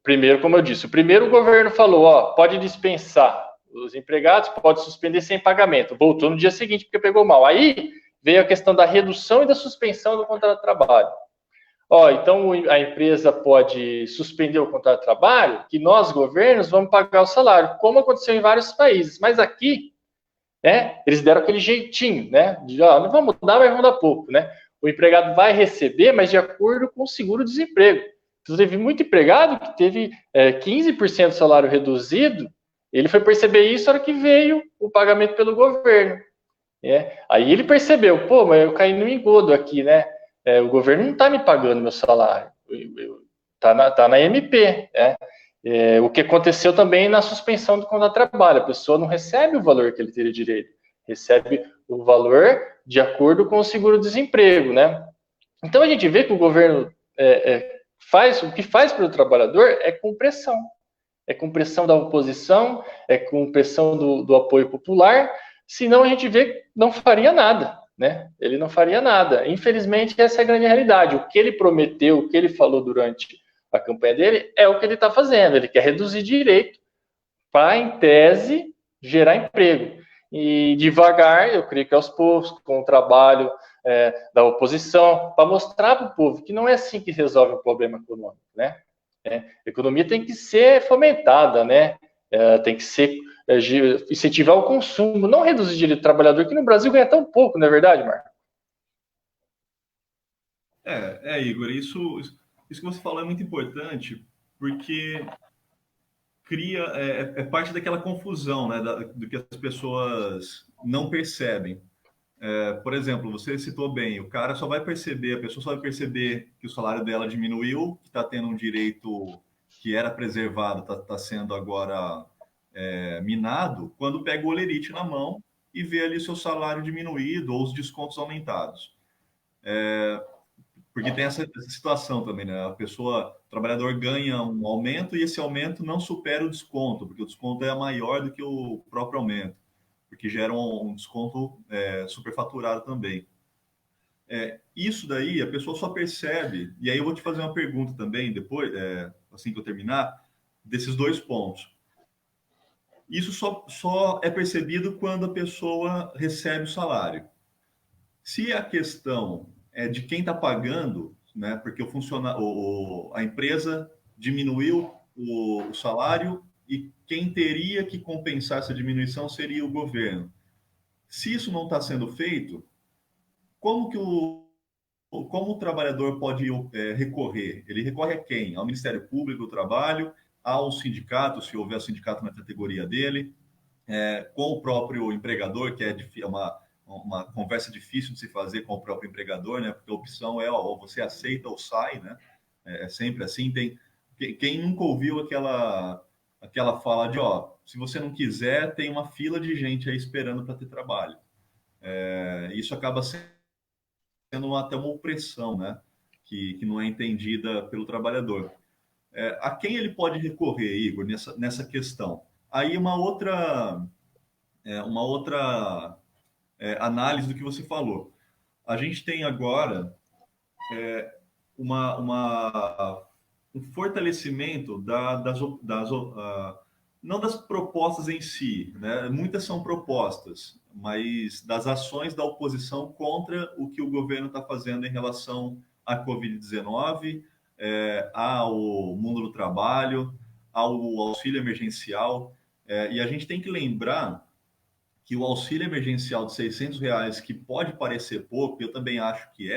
[SPEAKER 2] Primeiro, como eu disse, o governo falou, ó, pode dispensar os empregados, pode suspender sem pagamento. Voltou no dia seguinte porque pegou mal. Aí veio a questão da redução e da suspensão do contrato de trabalho. Ó, então a empresa pode suspender o contrato de trabalho, que nós, governos, vamos pagar o salário, como aconteceu em vários países. Mas aqui, né, eles deram aquele jeitinho, né? De, ó, não vamos dar, mas vamos dar pouco, né? O empregado vai receber, mas de acordo com o seguro-desemprego. Então, teve muito empregado que teve 15% do salário reduzido. Ele foi perceber isso na hora que veio o pagamento pelo governo. Aí ele percebeu, pô, mas eu caí no engodo aqui, né? O governo não está me pagando meu salário. Tá na MP, né? O que aconteceu também na suspensão do contrato de trabalho. A pessoa não recebe o valor que ele teria direito, recebe o valor de acordo com o seguro-desemprego, né? Então a gente vê que o governo o que faz para o trabalhador é com pressão. É com pressão da oposição, é com pressão do apoio popular, senão a gente vê que não faria nada, né? Ele não faria nada. Infelizmente, essa é a grande realidade. O que ele prometeu, o que ele falou durante a campanha dele, é o que ele está fazendo. Ele quer reduzir direito para, em tese, gerar emprego. E devagar, eu creio que aos poucos, com o trabalho da oposição, para mostrar para o povo que não é assim que resolve o problema econômico, né? A economia tem que ser fomentada, né? Tem que ser incentivar o consumo, não reduzir o direito do trabalhador, que no Brasil ganha tão pouco, não é verdade, Marco?
[SPEAKER 1] Igor, isso que você falou é muito importante, porque cria, parte daquela confusão, né, do que as pessoas não percebem. Por exemplo, você citou bem, o cara só vai perceber, a pessoa só vai perceber que o salário dela diminuiu, que está tendo um direito que era preservado, está sendo agora minado, quando pega o olerite na mão e vê ali seu salário diminuído ou os descontos aumentados. Porque tem essa situação também, né? O trabalhador ganha um aumento e esse aumento não supera o desconto, porque o desconto é maior do que o próprio aumento, porque gera um desconto superfaturado também. Isso daí a pessoa só percebe, e aí eu vou te fazer uma pergunta também, depois, assim que eu terminar, desses dois pontos. Isso só é percebido quando a pessoa recebe o salário. Se a questão é de quem está pagando, né, porque a empresa diminuiu o salário e quem teria que compensar essa diminuição seria o governo. Se isso não está sendo feito, como o trabalhador pode recorrer? Ele recorre a quem? Ao Ministério Público do Trabalho, ao sindicato, se houver sindicato na categoria dele, com o próprio empregador, que é uma conversa difícil de se fazer com o próprio empregador, né? Porque a opção é, ó, ou você aceita ou sai, né? É sempre assim. Quem nunca ouviu aquela fala de, ó, se você não quiser, tem uma fila de gente aí esperando para ter trabalho. Isso acaba sendo até uma opressão, né? Que não é entendida pelo trabalhador. A quem ele pode recorrer, Igor, nessa questão? Aí uma outra análise do que você falou. A gente tem agora um fortalecimento não das propostas em si, né? Muitas são propostas, mas das ações da oposição contra o que o governo está fazendo em relação à Covid-19, ao mundo do trabalho, ao auxílio emergencial. E a gente tem que lembrar que o auxílio emergencial de R$ 600, que pode parecer pouco, eu também acho que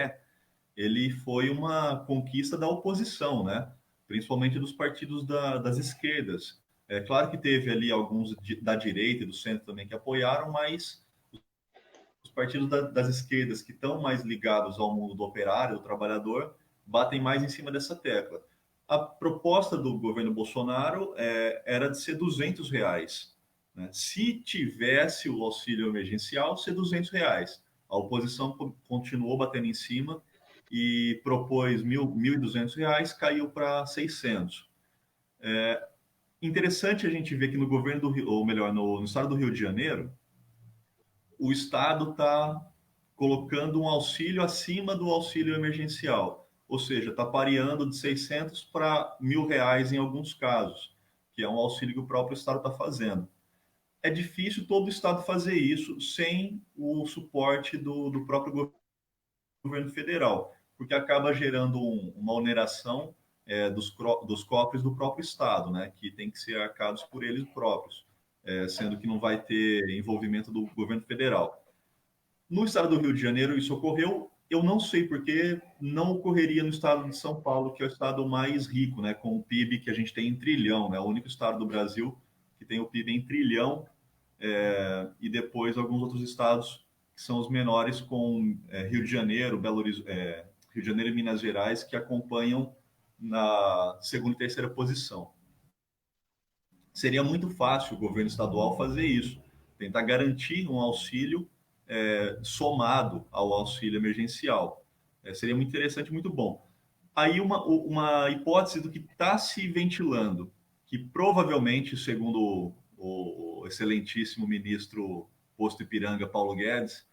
[SPEAKER 1] ele foi uma conquista da oposição, né? Principalmente dos partidos das esquerdas. É claro que teve ali alguns da direita e do centro também que apoiaram, mas os partidos das esquerdas que estão mais ligados ao mundo do operário, do trabalhador, batem mais em cima dessa tecla. A proposta do governo Bolsonaro era de ser R$ 200, né? Se tivesse o auxílio emergencial, ser R$ 200. A oposição continuou batendo em cima e propôs R$ 1.200, caiu para 600. Interessante a gente ver que no governo do Rio, ou melhor, no estado do Rio de Janeiro, o estado está colocando um auxílio acima do auxílio emergencial, ou seja, está pareando de 600 para R$ 1.000 em alguns casos, que é um auxílio que o próprio estado está fazendo. É difícil todo o estado fazer isso sem o suporte do próprio governo federal, porque acaba gerando uma oneração dos cofres do próprio Estado, né, que tem que ser arcados por eles próprios, sendo que não vai ter envolvimento do governo federal. No estado do Rio de Janeiro, isso ocorreu. Eu não sei porque não ocorreria no estado de São Paulo, que é o estado mais rico, né, com o PIB que a gente tem em trilhão, né, o único estado do Brasil que tem o PIB em trilhão, e depois alguns outros estados que são os menores, com Rio de Janeiro, Rio de Janeiro e Minas Gerais, que acompanham na segunda e terceira posição. Seria muito fácil o governo estadual fazer isso, tentar garantir um auxílio somado ao auxílio emergencial. Seria muito interessante, muito bom. Aí uma hipótese do que está se ventilando, que provavelmente, segundo o excelentíssimo ministro posto Ipiranga, Paulo Guedes,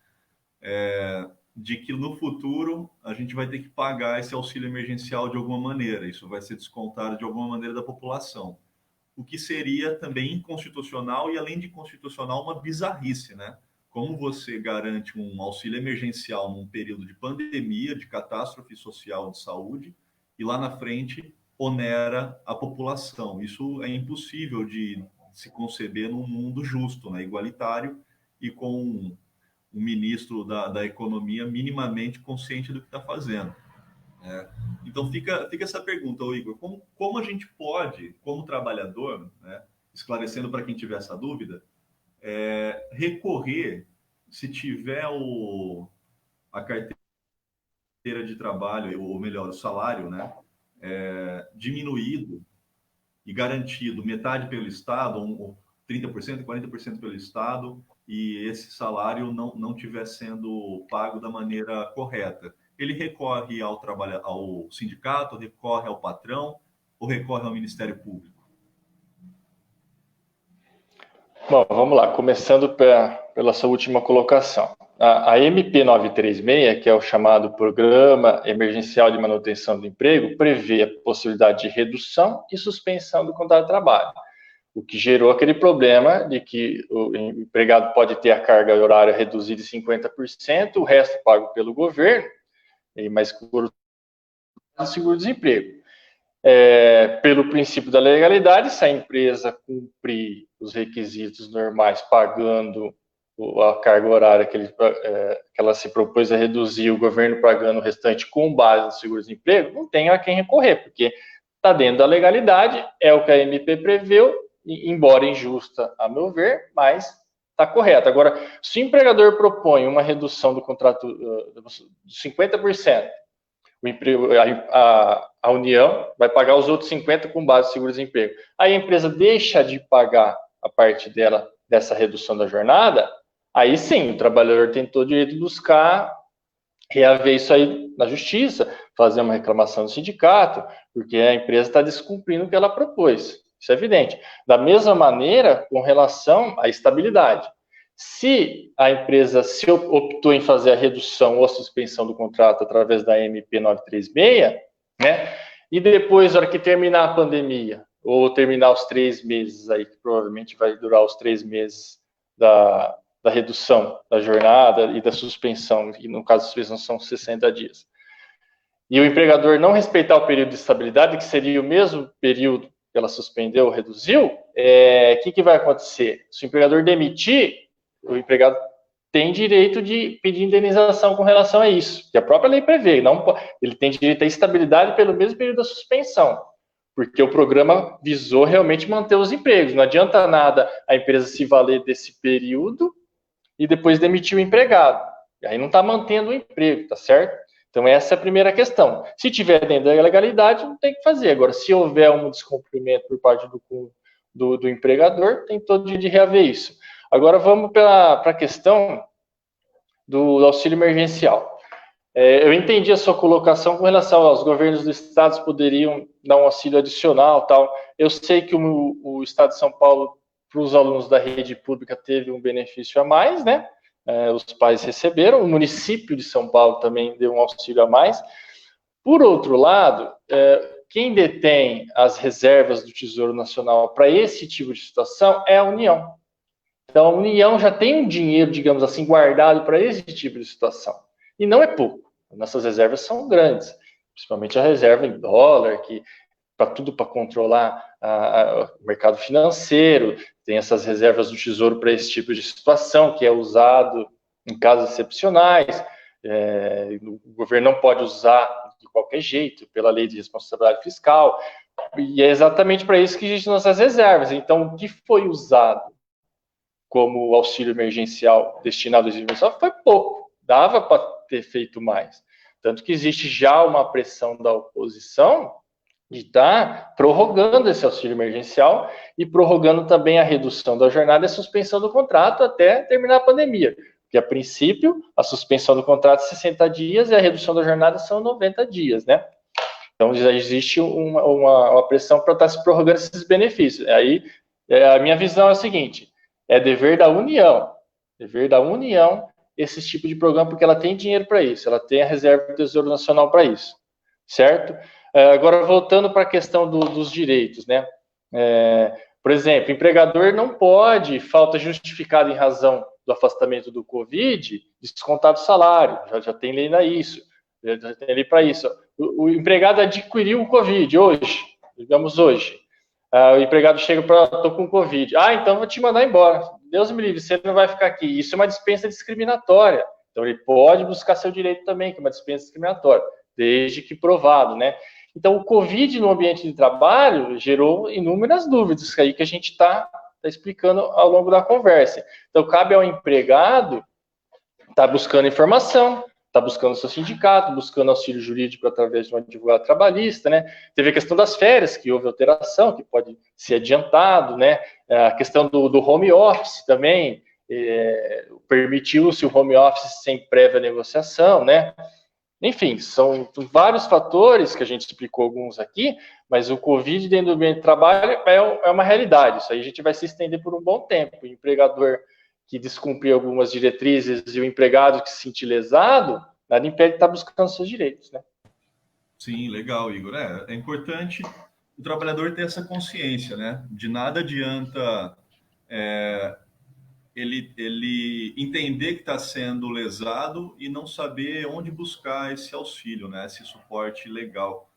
[SPEAKER 1] de que no futuro a gente vai ter que pagar esse auxílio emergencial de alguma maneira, isso vai ser descontado de alguma maneira da população, o que seria também inconstitucional e, além de constitucional, uma bizarrice, né? Como você garante um auxílio emergencial num período de pandemia, de catástrofe social de saúde, e lá na frente onera a população? Isso é impossível de se conceber num mundo justo, né? Igualitário, e com um ministro da Economia minimamente consciente do que está fazendo. Então fica essa pergunta, Igor, como a gente pode, como trabalhador, né, esclarecendo para quem tiver essa dúvida, recorrer, se tiver a carteira de trabalho, ou melhor, o salário, né, diminuído e garantido metade pelo Estado, ou 30%, 40% pelo Estado, e esse salário não estiver sendo pago da maneira correta. Ele recorre ao sindicato, recorre ao patrão ou recorre ao Ministério Público?
[SPEAKER 2] Bom, vamos lá, começando pela sua última colocação. A MP 936, que é o chamado Programa Emergencial de Manutenção do Emprego, prevê a possibilidade de redução e suspensão do contrato de trabalho, o que gerou aquele problema de que o empregado pode ter a carga horária reduzida em 50%, o resto pago pelo governo, mas por seguro-desemprego. Pelo princípio da legalidade, se a empresa cumprir os requisitos normais, pagando a carga horária que ela se propôs a reduzir, o governo pagando o restante com base no seguro-desemprego, não tem a quem recorrer, porque está dentro da legalidade, é o que a MP preveu, embora injusta, a meu ver, mas está correto. Agora, se o empregador propõe uma redução do contrato de 50%, a União vai pagar os outros 50% com base em seguro-desemprego. Aí a empresa deixa de pagar a parte dela dessa redução da jornada, aí sim, o trabalhador tem todo o direito de buscar reaver isso aí na justiça, fazer uma reclamação no sindicato, porque a empresa está descumprindo o que ela propôs. Isso é evidente. Da mesma maneira, com relação à estabilidade. Se a empresa se optou em fazer a redução ou a suspensão do contrato através da MP 936, né, e depois, na hora que terminar a pandemia, ou terminar os 3 meses aí, que provavelmente vai durar os 3 meses da redução da jornada e da suspensão, e no caso a suspensão são 60 dias. E o empregador não respeitar o período de estabilidade, que seria o mesmo período que ela suspendeu ou reduziu, o que vai acontecer? Se o empregador demitir, o empregado tem direito de pedir indenização com relação a isso, que a própria lei prevê. Não, ele tem direito à estabilidade pelo mesmo período da suspensão, porque o programa visou realmente manter os empregos. Não adianta nada a empresa se valer desse período e depois demitir o empregado. Aí não está mantendo o emprego, tá certo? Então essa é a primeira questão. Se tiver dentro da legalidade, não tem que fazer. Agora, se houver um descumprimento por parte do empregador, tem todo dia de reaver isso. Agora vamos para a questão do auxílio emergencial. Eu entendi a sua colocação com relação aos governos dos estados poderiam dar um auxílio adicional, tal. Eu sei que o estado de São Paulo, para os alunos da rede pública, teve um benefício a mais, né? Os pais receberam, o município de São Paulo também deu um auxílio a mais. Por outro lado, quem detém as reservas do Tesouro Nacional para esse tipo de situação é a União. Então, a União já tem um dinheiro, digamos assim, guardado para esse tipo de situação. E não é pouco. Nossas reservas são grandes, principalmente a reserva em dólar, que para tudo para controlar o mercado financeiro, tem essas reservas do Tesouro para esse tipo de situação, que é usado em casos excepcionais. O governo não pode usar de qualquer jeito, pela lei de responsabilidade fiscal, e é exatamente para isso que existem nossas reservas. Então, o que foi usado como auxílio emergencial destinado ao auxílio emergencial foi pouco, dava para ter feito mais. Tanto que existe já uma pressão da oposição de estar prorrogando esse auxílio emergencial e prorrogando também a redução da jornada e a suspensão do contrato até terminar a pandemia. Porque, a princípio, a suspensão do contrato é 60 dias e a redução da jornada são 90 dias, né? Então, já existe uma pressão para estar se prorrogando esses benefícios. Aí, a minha visão é a seguinte: é dever da União esse tipo de programa, porque ela tem dinheiro para isso, ela tem a reserva do Tesouro Nacional para isso, certo? Agora, voltando para a questão dos direitos, né? Por exemplo, empregador não pode, falta justificada em razão do afastamento do Covid, descontar do salário, já tem lei para isso, já tem lei para isso. O empregado adquiriu o Covid hoje, digamos hoje, o empregado chega para, estou com Covid. Então vou te mandar embora. Deus me livre, você não vai ficar aqui. Isso é uma dispensa discriminatória. Então ele pode buscar seu direito também, que é uma dispensa discriminatória, desde que provado, né? Então o Covid no ambiente de trabalho gerou inúmeras dúvidas aí que a gente está explicando ao longo da conversa. Então cabe ao empregado estar buscando informação, está buscando seu sindicato, buscando auxílio jurídico através de um advogado trabalhista, né? Teve a questão das férias, que houve alteração, que pode ser adiantado, né? A questão do home office também, permitiu-se o home office sem prévia negociação, né? Enfim, são vários fatores que a gente explicou alguns aqui, mas o Covid dentro do ambiente de trabalho é uma realidade. Isso aí a gente vai se estender por um bom tempo. O empregador que descumprir algumas diretrizes e o empregado que se sentir lesado, nada impede de estar buscando seus direitos, né?
[SPEAKER 1] Sim, legal, Igor. É importante o trabalhador ter essa consciência, né? De nada adianta ele entender que está sendo lesado e não saber onde buscar esse auxílio, né? Esse suporte legal.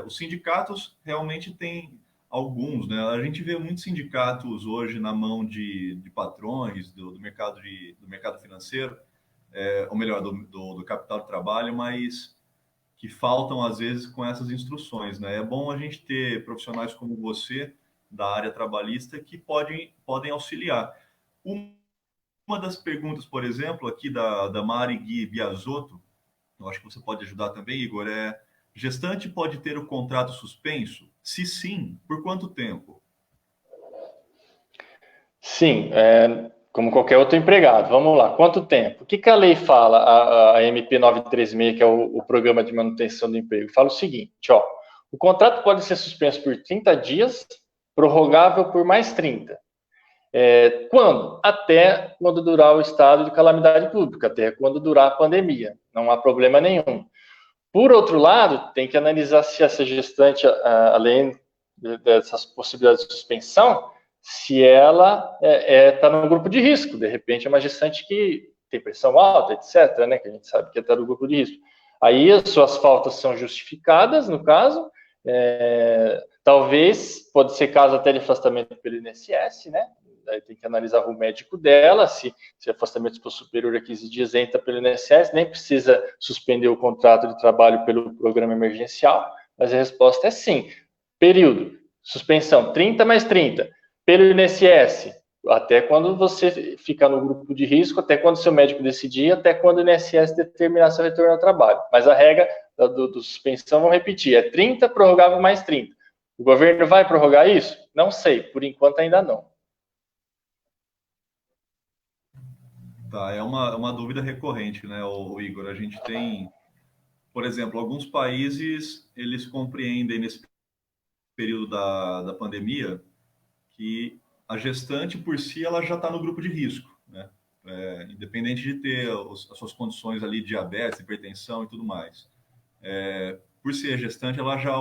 [SPEAKER 1] Os sindicatos realmente têm alguns, né? A gente vê muitos sindicatos hoje na mão de patrões do mercado financeiro, ou melhor, do capital de trabalho, mas que faltam, às vezes, com essas instruções, né? É bom a gente ter profissionais como você, da área trabalhista, que podem auxiliar. Uma das perguntas, por exemplo, aqui da Mari Gui Biasotto, eu acho que você pode ajudar também, Igor, gestante pode ter o contrato suspenso? Se sim, por quanto tempo?
[SPEAKER 2] Sim, como qualquer outro empregado. Vamos lá, quanto tempo? O que a lei fala, a MP 936, que é o Programa de Manutenção do Emprego? Fala o seguinte, ó, o contrato pode ser suspenso por 30 dias, prorrogável por mais 30. Quando? Até quando durar o estado de calamidade pública, até quando durar a pandemia. Não há problema nenhum. Por outro lado, tem que analisar se essa gestante, além dessas possibilidades de suspensão, se ela está no grupo de risco. De repente, é uma gestante que tem pressão alta, etc., né, que a gente sabe que está no grupo de risco. Aí, as suas faltas são justificadas, no caso. Talvez, pode ser caso até de afastamento pelo INSS, né? Daí tem que analisar o médico dela, se afastamento for superior a 15 dias, entra pelo INSS, nem precisa suspender o contrato de trabalho pelo programa emergencial, mas a resposta é sim. Período, suspensão, 30 mais 30. Pelo INSS, até quando você ficar no grupo de risco, até quando seu médico decidir, até quando o INSS determinar seu retorno ao trabalho. Mas a regra do suspensão, vamos repetir, é 30, prorrogável mais 30. O governo vai prorrogar isso? Não sei, por enquanto ainda não.
[SPEAKER 1] Tá, é uma dúvida recorrente, né, o Igor? A gente tem, por exemplo, alguns países, eles compreendem nesse período da pandemia que a gestante, por si, ela já está no grupo de risco, né? Independente de ter as suas condições ali, diabetes, hipertensão e tudo mais. Por ser gestante, ela já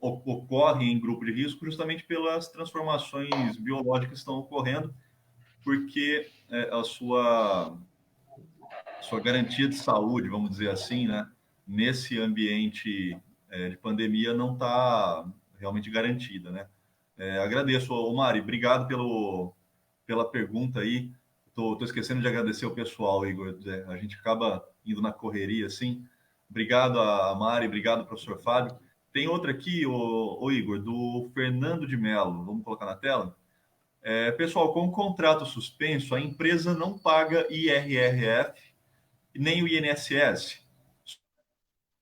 [SPEAKER 1] ocorre em grupo de risco justamente pelas transformações biológicas que estão ocorrendo, porque a sua garantia de saúde, vamos dizer assim, né, nesse ambiente de pandemia não está realmente garantida, né? Agradeço, Mari, obrigado pela pergunta aí. Tô esquecendo de agradecer o pessoal, Igor. A gente acaba indo na correria, assim. Obrigado a Mari, obrigado, professor Fábio. Tem outra aqui, o Igor, do Fernando de Mello. Vamos colocar na tela? Pessoal, com o contrato suspenso, a empresa não paga IRRF nem o INSS.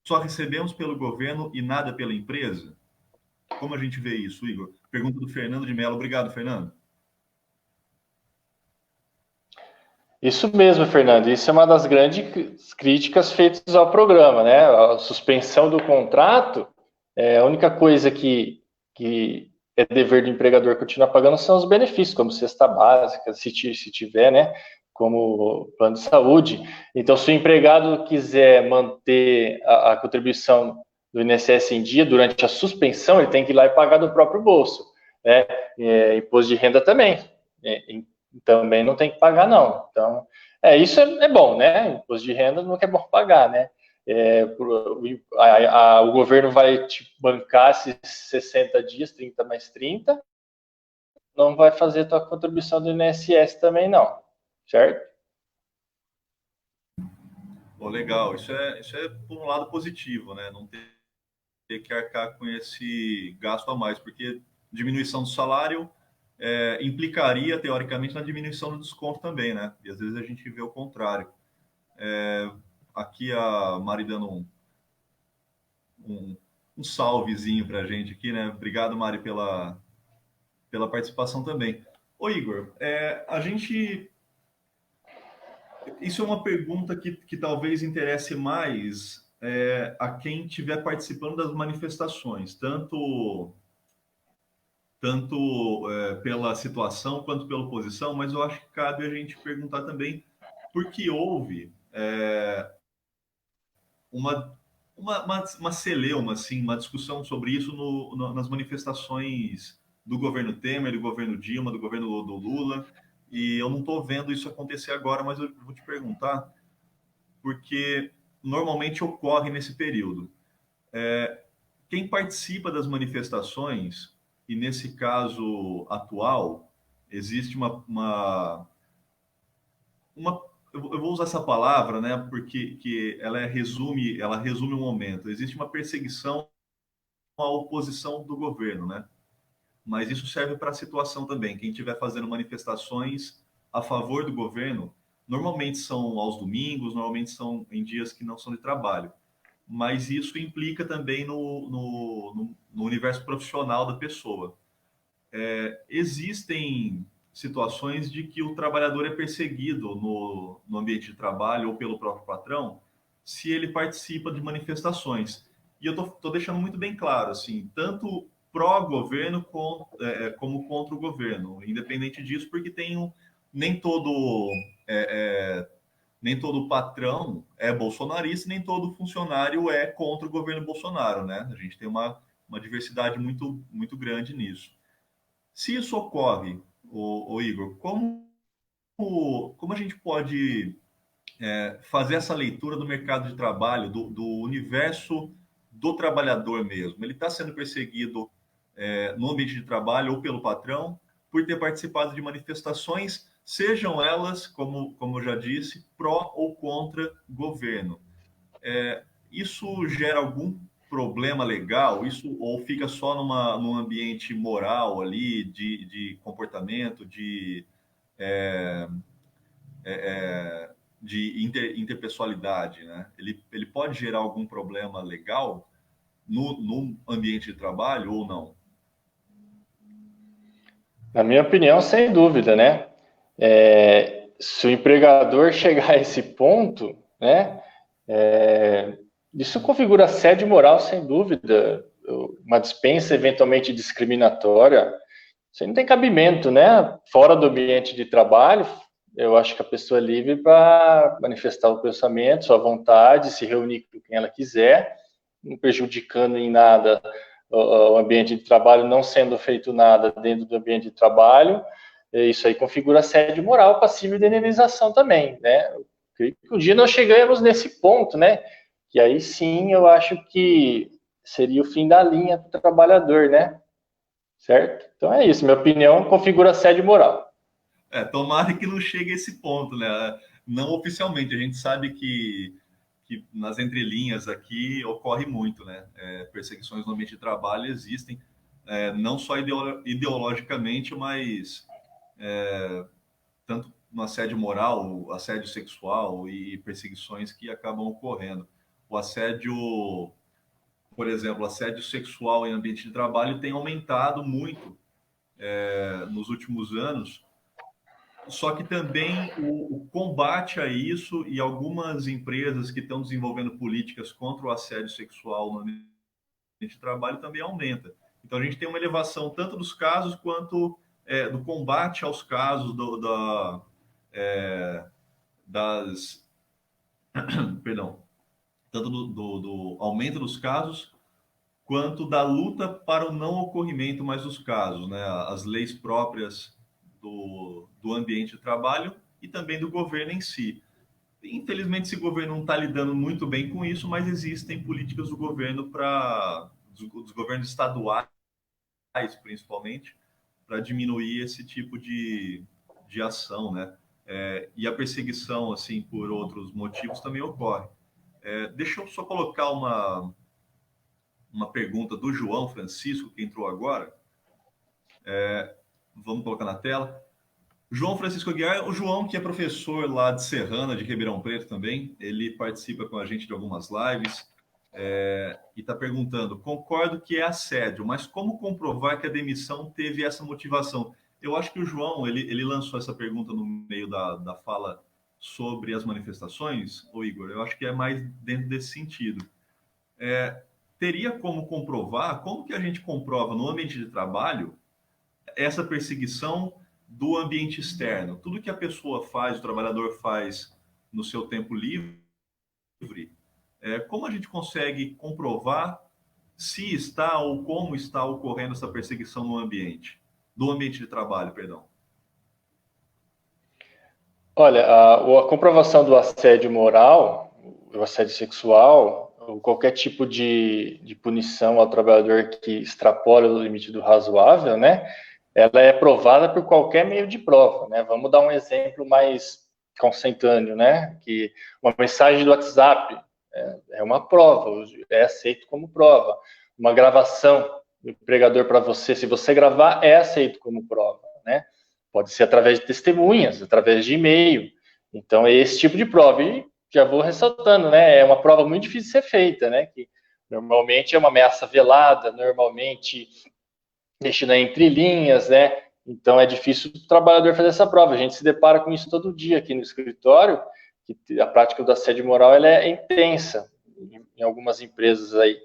[SPEAKER 1] Só recebemos pelo governo e nada pela empresa? Como a gente vê isso, Igor? Pergunta do Fernando de Mello. Obrigado, Fernando.
[SPEAKER 2] Isso mesmo, Fernando. Isso é uma das grandes críticas feitas ao programa, né? A suspensão do contrato, a única coisa que é dever do empregador continuar pagando são os benefícios, como cesta básica, se tiver, né? Como plano de saúde. Então, se o empregado quiser manter a contribuição do INSS em dia durante a suspensão, ele tem que ir lá e pagar do próprio bolso, né? Imposto de renda também. Também não tem que pagar, não. Então, isso é bom, né? Imposto de renda não é bom pagar, né? O governo vai te bancar esses 60 dias, 30 mais 30, não vai fazer a tua contribuição do INSS também, não. Certo?
[SPEAKER 1] Legal. Isso é por um lado positivo, né? Não ter que arcar com esse gasto a mais, porque diminuição do salário implicaria, teoricamente, na diminuição do desconto também, né? E às vezes a gente vê o contrário. Aqui a Mari dando um salvezinho para a gente aqui, né? Obrigado, Mari, pela participação também. Ô, Igor, a gente... Isso é uma pergunta que talvez interesse mais a quem estiver participando das manifestações, tanto pela situação quanto pela oposição, mas eu acho que cabe a gente perguntar também por que houve uma celeuma, assim, uma discussão sobre isso nas manifestações do governo Temer, do governo Dilma, do governo do Lula, e eu não estou vendo isso acontecer agora, mas eu vou te perguntar, porque normalmente ocorre nesse período. Quem participa das manifestações, e nesse caso atual, existe uma eu vou usar essa palavra, né, porque ela resume o momento. Existe uma perseguição à oposição do governo, né? Mas isso serve para a situação também. Quem estiver fazendo manifestações a favor do governo, normalmente são aos domingos, normalmente são em dias que não são de trabalho. Mas isso implica também no universo profissional da pessoa. Existem situações de que o trabalhador é perseguido no ambiente de trabalho ou pelo próprio patrão se ele participa de manifestações. E eu estou deixando muito bem claro, assim, tanto pró-governo como contra o governo, independente disso, porque nem todo é, é, nem todo patrão é bolsonarista, nem todo funcionário é contra o governo Bolsonaro, né? A gente tem uma diversidade muito grande nisso. Se isso ocorre, o Igor, como a gente pode fazer essa leitura do mercado de trabalho, do universo do trabalhador mesmo? Ele está sendo perseguido no ambiente de trabalho ou pelo patrão por ter participado de manifestações, sejam elas, como eu já disse, pró ou contra governo. Isso gera algum problema legal? Isso ou fica só num ambiente moral ali, de comportamento, é, de interpessoalidade, né? Ele pode gerar algum problema legal no ambiente de trabalho ou não?
[SPEAKER 2] Na minha opinião, sem dúvida, né? Se o empregador chegar a esse ponto, né? Isso configura assédio moral, sem dúvida. Uma dispensa eventualmente discriminatória. Isso aí não tem cabimento, né? Fora do ambiente de trabalho, eu acho que a pessoa é livre para manifestar o pensamento, sua vontade, se reunir com quem ela quiser, não prejudicando em nada o ambiente de trabalho, não sendo feito nada dentro do ambiente de trabalho. Isso aí configura assédio moral passível de indenização também, né? Um dia nós chegamos nesse ponto, né? E aí sim eu acho que seria o fim da linha do trabalhador, né? Certo? Então é isso, minha opinião configura assédio moral.
[SPEAKER 1] Tomara que não chegue a esse ponto, né? Não oficialmente, a gente sabe que nas entrelinhas aqui ocorre muito, né? Perseguições no ambiente de trabalho existem, não só ideologicamente, mas tanto no assédio moral, assédio sexual e perseguições que acabam ocorrendo. O assédio, por exemplo, assédio sexual em ambiente de trabalho tem aumentado muito nos últimos anos, só que também o combate a isso e algumas empresas que estão desenvolvendo políticas contra o assédio sexual no ambiente de trabalho também aumenta. Então a gente tem uma elevação tanto dos casos quanto do combate aos casos das, perdão, tanto do aumento dos casos quanto da luta para o não ocorrimento mais dos casos, né? As leis próprias do ambiente de trabalho e também do governo em si. Infelizmente, esse governo não está lidando muito bem com isso, mas existem políticas do governo dos governos estaduais, principalmente, para diminuir esse tipo de ação, né? E a perseguição, assim, por outros motivos também ocorre. Deixa eu só colocar uma pergunta do João Francisco, que entrou agora. Vamos colocar na tela. João Francisco Aguiar, o João, que é professor lá de Serrana, de Ribeirão Preto também, ele participa com a gente de algumas lives e está perguntando: concordo que é assédio, mas como comprovar que a demissão teve essa motivação? Eu acho que o João, ele lançou essa pergunta no meio da fala sobre as manifestações, ô Igor, eu acho que é mais dentro desse sentido. Teria como comprovar, como que a gente comprova no ambiente de trabalho essa perseguição do ambiente externo? Tudo que a pessoa faz, o trabalhador faz no seu tempo livre, como a gente consegue comprovar se está ou como está ocorrendo essa perseguição no ambiente, do ambiente de trabalho, perdão?
[SPEAKER 2] Olha, a comprovação do assédio moral, o assédio sexual, ou qualquer tipo de punição ao trabalhador que extrapole o limite do razoável, né? Ela é provada por qualquer meio de prova, né? Vamos dar um exemplo mais consentâneo, né? Que uma mensagem do WhatsApp é uma prova, é aceito como prova. Uma gravação do empregador para você, se você gravar, é aceito como prova, né? Pode ser através de testemunhas, através de e-mail. Então, é esse tipo de prova. E já vou ressaltando, né? É uma prova muito difícil de ser feita, né? Que normalmente é uma ameaça velada, normalmente deixa entre linhas, né? Então é difícil o trabalhador fazer essa prova. A gente se depara com isso todo dia aqui no escritório, que a prática do assédio moral ela é intensa em algumas empresas aí.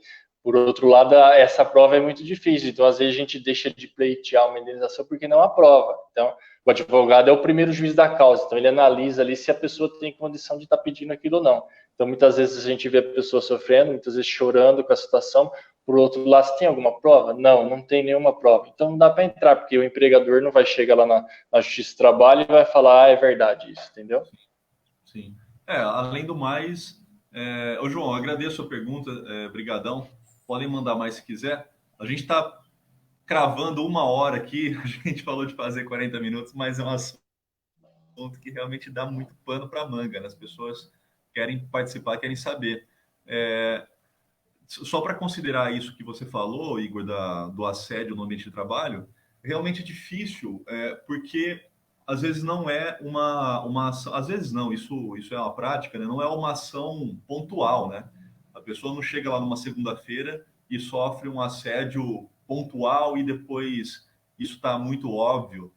[SPEAKER 2] Por outro lado, essa prova é muito difícil, então às vezes a gente deixa de pleitear uma indenização porque não há prova. Então, o advogado é o primeiro juiz da causa, então ele analisa ali se a pessoa tem condição de estar pedindo aquilo ou não. Então, muitas vezes a gente vê a pessoa sofrendo, muitas vezes chorando com a situação. Por outro lado, se tem alguma prova? Não, não tem nenhuma prova. Então, não dá para entrar, porque o empregador não vai chegar lá na Justiça do Trabalho e vai falar, é verdade isso, entendeu?
[SPEAKER 1] Sim. Além do mais, ô João, agradeço a pergunta, brigadão. Podem mandar mais se quiser. A gente está cravando 1 hora aqui, a gente falou de fazer 40 minutos, mas é um assunto que realmente dá muito pano para manga, né? As pessoas querem participar, querem saber. Só para considerar isso que você falou, Igor, do assédio no ambiente de trabalho, realmente é difícil, porque às vezes não é uma ação, às vezes não, isso é uma prática, né? Não é uma ação pontual, né? A pessoa não chega lá numa segunda-feira e sofre um assédio pontual e depois isso está muito óbvio,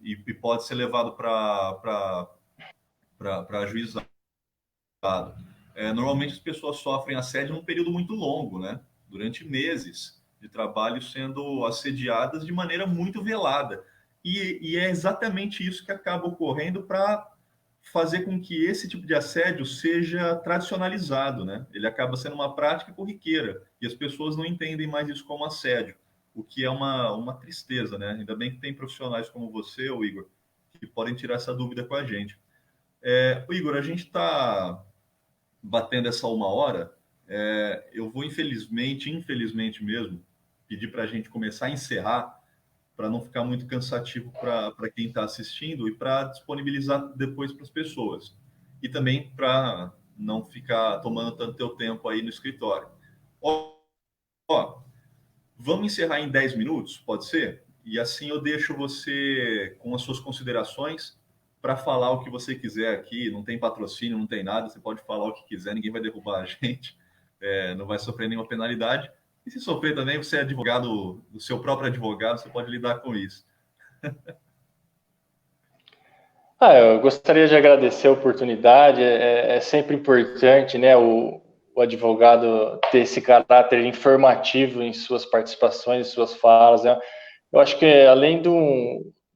[SPEAKER 1] e pode ser levado para juizado. Normalmente as pessoas sofrem assédio num período muito longo, né? Durante meses de trabalho sendo assediadas de maneira muito velada. E é exatamente isso que acaba ocorrendo para fazer com que esse tipo de assédio seja tradicionalizado, né? Ele acaba sendo uma prática corriqueira e as pessoas não entendem mais isso como assédio, o que é uma tristeza, né? Ainda bem que tem profissionais como você, o Igor, que podem tirar essa dúvida com a gente. Igor, a gente está batendo essa 1 hora, eu vou infelizmente mesmo, pedir para a gente começar a encerrar, para não ficar muito cansativo para quem está assistindo e para disponibilizar depois para as pessoas. E também para não ficar tomando tanto teu tempo aí no escritório. Ó, vamos encerrar em 10 minutos, pode ser? E assim eu deixo você com as suas considerações para falar o que você quiser aqui. Não tem patrocínio, não tem nada. Você pode falar o que quiser, ninguém vai derrubar a gente. Não vai sofrer nenhuma penalidade. E se sofrer também, você é advogado, do seu próprio advogado, você pode lidar com isso.
[SPEAKER 2] Eu gostaria de agradecer a oportunidade. É sempre importante, né, o advogado ter esse caráter informativo em suas participações, em suas falas, né? Eu acho que, além de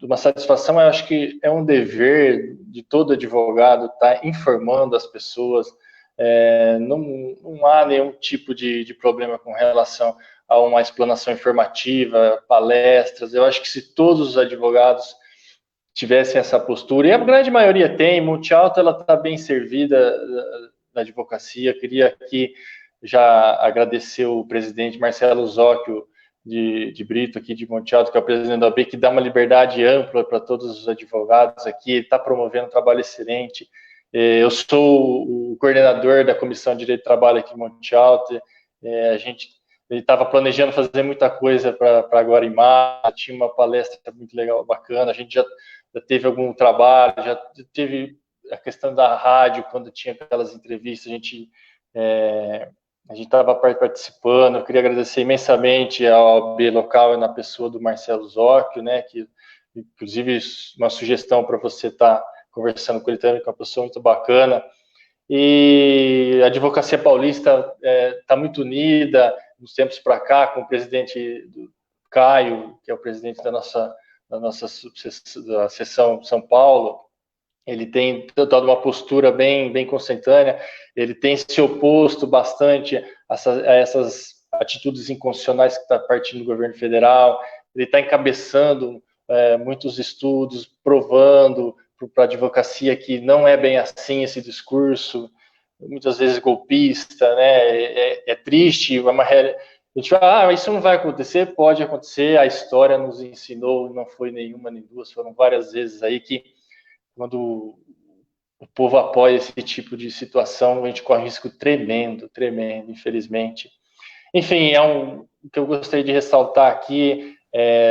[SPEAKER 2] uma satisfação, eu acho que é um dever de todo advogado estar informando as pessoas. Não há nenhum tipo de problema com relação a uma explanação informativa, palestras. Eu acho que se todos os advogados tivessem essa postura, e a grande maioria tem, Monte Alto ela está bem servida da advocacia. Queria aqui já agradecer o presidente Marcelo Zóquio de Brito, aqui de Monte Alto, que é o presidente da OAB, que dá uma liberdade ampla para todos os advogados aqui, está promovendo um trabalho excelente. Eu sou o coordenador da Comissão de Direito do Trabalho aqui em Monte Alto. A gente estava planejando fazer muita coisa para agora em março, tinha uma palestra muito legal, bacana, a gente já teve algum trabalho, já teve a questão da rádio, quando tinha aquelas entrevistas, a gente estava participando. Eu queria agradecer imensamente ao OAB local e na pessoa do Marcelo Zóquio, né, que, inclusive, uma sugestão para você estar conversando com ele também, que é uma pessoa muito bacana. E a Advocacia Paulista está muito unida, nos tempos para cá, com o presidente do Caio, que é o presidente da nossa da seção São Paulo. Ele tem dado uma postura bem consentânea, ele tem se oposto bastante a essas atitudes inconstitucionais que está partindo do governo federal. Ele está encabeçando muitos estudos, provando para a advocacia que não é bem assim esse discurso, muitas vezes golpista, né? É triste, a gente fala, isso não vai acontecer. Pode acontecer, a história nos ensinou, não foi nenhuma nem duas, foram várias vezes aí que quando o povo apoia esse tipo de situação, a gente corre um risco tremendo, tremendo, infelizmente. Enfim, o que eu gostaria de ressaltar aqui,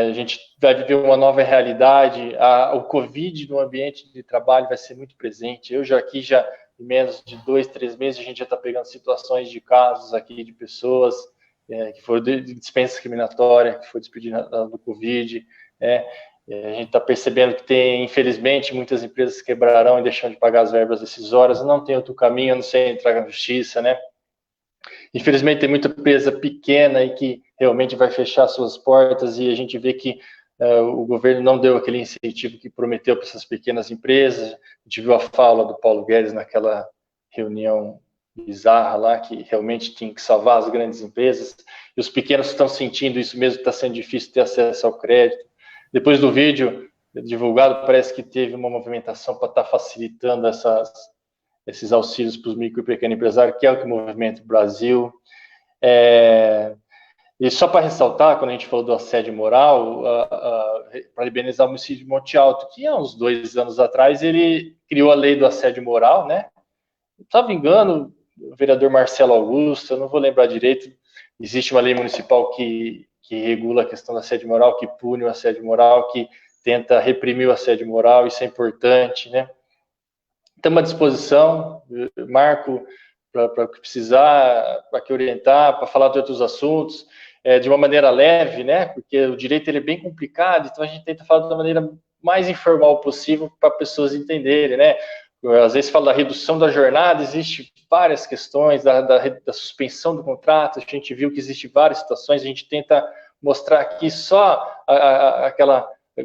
[SPEAKER 2] a gente vai viver uma nova realidade, o Covid no ambiente de trabalho vai ser muito presente. Eu já aqui, em menos de 2, 3 meses, a gente já está pegando situações de casos aqui de pessoas que foram de dispensa discriminatória, que foi despedida do Covid. A gente está percebendo que tem, infelizmente, muitas empresas quebrarão e deixam de pagar as verbas decisórias. Não tem outro caminho, a não ser entrar na justiça, né? Infelizmente, tem muita empresa pequena e que realmente vai fechar suas portas e a gente vê que o governo não deu aquele incentivo que prometeu para essas pequenas empresas. A gente viu a fala do Paulo Guedes naquela reunião bizarra lá, que realmente tinha que salvar as grandes empresas, e os pequenos estão sentindo isso mesmo, está sendo difícil ter acesso ao crédito. Depois do vídeo divulgado, parece que teve uma movimentação para estar facilitando esses auxílios para os micro e pequeno empresários, que é o que movimenta o Brasil. E só para ressaltar, quando a gente falou do assédio moral, para liberalizar o município de Monte Alto, que há uns 2 anos atrás ele criou a lei do assédio moral, né? Não estava engano, o vereador Marcelo Augusto, eu não vou lembrar direito, existe uma lei municipal que regula a questão do assédio moral, que pune o assédio moral, que tenta reprimir o assédio moral, isso é importante, né? Estamos à disposição, Marco, para o que precisar, para que orientar, para falar de outros assuntos, de uma maneira leve, né? Porque o direito ele é bem complicado, então a gente tenta falar da maneira mais informal possível para pessoas entenderem, né? Às vezes fala da redução da jornada, existe várias questões, da suspensão do contrato, a gente viu que existe várias situações, a gente tenta mostrar aqui só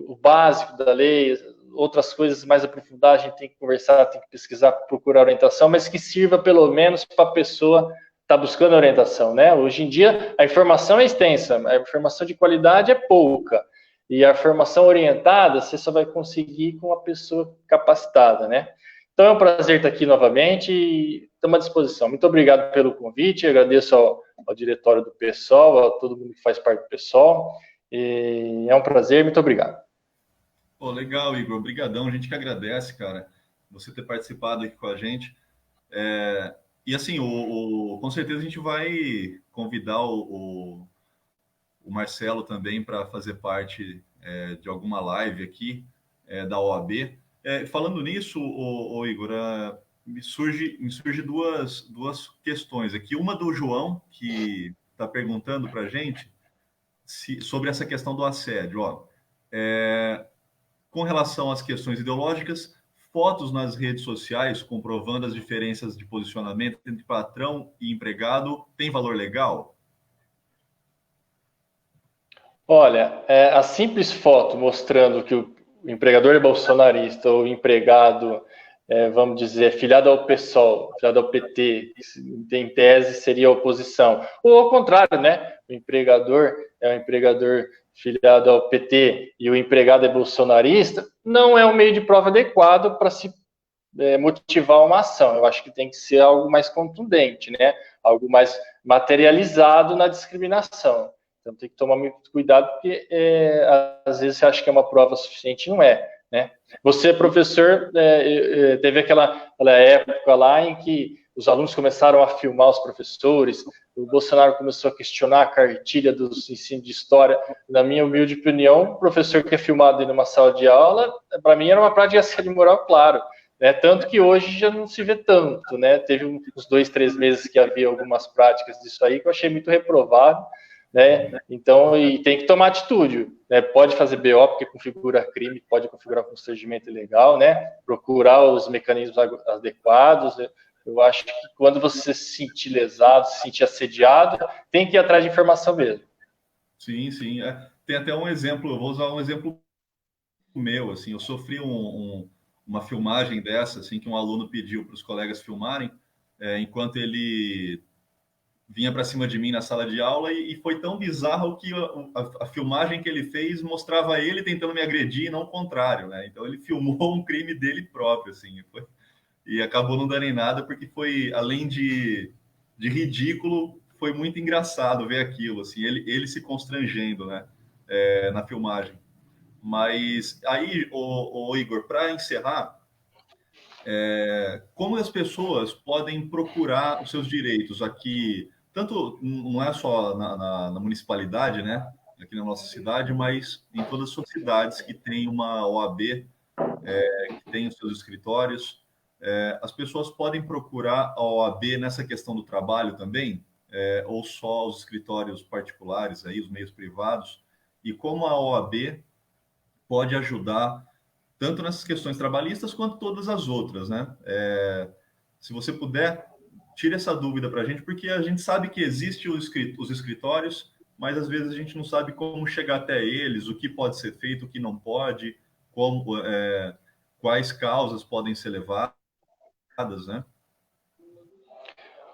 [SPEAKER 2] o básico da lei, outras coisas mais aprofundadas, a gente tem que conversar, tem que pesquisar, procurar orientação, mas que sirva pelo menos para a pessoa estar buscando orientação, né? Hoje em dia a informação é extensa, a informação de qualidade é pouca, e a formação orientada você só vai conseguir com a pessoa capacitada, né? Então é um prazer estar aqui novamente e estamos à disposição. Muito obrigado pelo convite, agradeço ao diretório do PSOL, a todo mundo que faz parte do PSOL, e é um prazer, muito obrigado.
[SPEAKER 1] Pô, legal, Igor. Obrigadão. A gente que agradece, cara, você ter participado aqui com a gente. E assim, com certeza a gente vai convidar o Marcelo também para fazer parte de alguma live aqui da OAB. Falando nisso, Igor, me surge duas questões aqui. Uma do João, que está perguntando para a gente sobre essa questão do assédio. Ó, com relação às questões ideológicas, fotos nas redes sociais comprovando as diferenças de posicionamento entre patrão e empregado tem valor legal?
[SPEAKER 2] Olha, a simples foto mostrando que o empregador é bolsonarista ou o empregado, vamos dizer, filiado ao PSOL, filiado ao PT, em tese seria a oposição. Ou ao contrário, né? O empregador é um empregador filiado ao PT e o empregado é bolsonarista, não é um meio de prova adequado para se motivar uma ação. Eu acho que tem que ser algo mais contundente, né? Algo mais materializado na discriminação. Então tem que tomar muito cuidado, porque às vezes você acha que é uma prova suficiente, não é, né? Você, professor, teve aquela época lá em que os alunos começaram a filmar os professores, o Bolsonaro começou a questionar a cartilha dos ensinos de história. Na minha humilde opinião, o professor que é filmado numa sala de aula, para mim era uma prática de assédio moral, claro. Né? Tanto que hoje já não se vê tanto, né? Teve uns 2, 3 meses que havia algumas práticas disso aí que eu achei muito reprovável, né? Então, e tem que tomar atitude, né? Pode fazer BO porque configura crime, pode configurar constrangimento ilegal, né? Procurar os mecanismos adequados. Eu acho que quando você se sentir lesado, se sentir assediado, tem que ir atrás de informação mesmo.
[SPEAKER 1] Sim, sim. Tem até um exemplo, eu vou usar um exemplo meu, assim, eu sofri uma filmagem dessa, assim, que um aluno pediu para os colegas filmarem, enquanto ele vinha para cima de mim na sala de aula, e foi tão bizarro que a filmagem que ele fez mostrava ele tentando me agredir e não o contrário, né? Então ele filmou um crime dele próprio, assim, e acabou não dando em nada, porque foi, além de ridículo, foi muito engraçado ver aquilo, assim, ele se constrangendo, né, na filmagem. Mas aí, o Igor, para encerrar, como as pessoas podem procurar os seus direitos aqui, tanto não é só na municipalidade, né, aqui na nossa cidade, mas em todas as suas cidades que tem uma OAB, que tem os seus escritórios. As pessoas podem procurar a OAB nessa questão do trabalho também, ou só os escritórios particulares, aí, os meios privados, e como a OAB pode ajudar tanto nessas questões trabalhistas quanto todas as outras, né? Se você puder, tire essa dúvida para a gente, porque a gente sabe que existem os escritórios, mas às vezes a gente não sabe como chegar até eles, o que pode ser feito, o que não pode, como, quais causas podem ser levadas, né?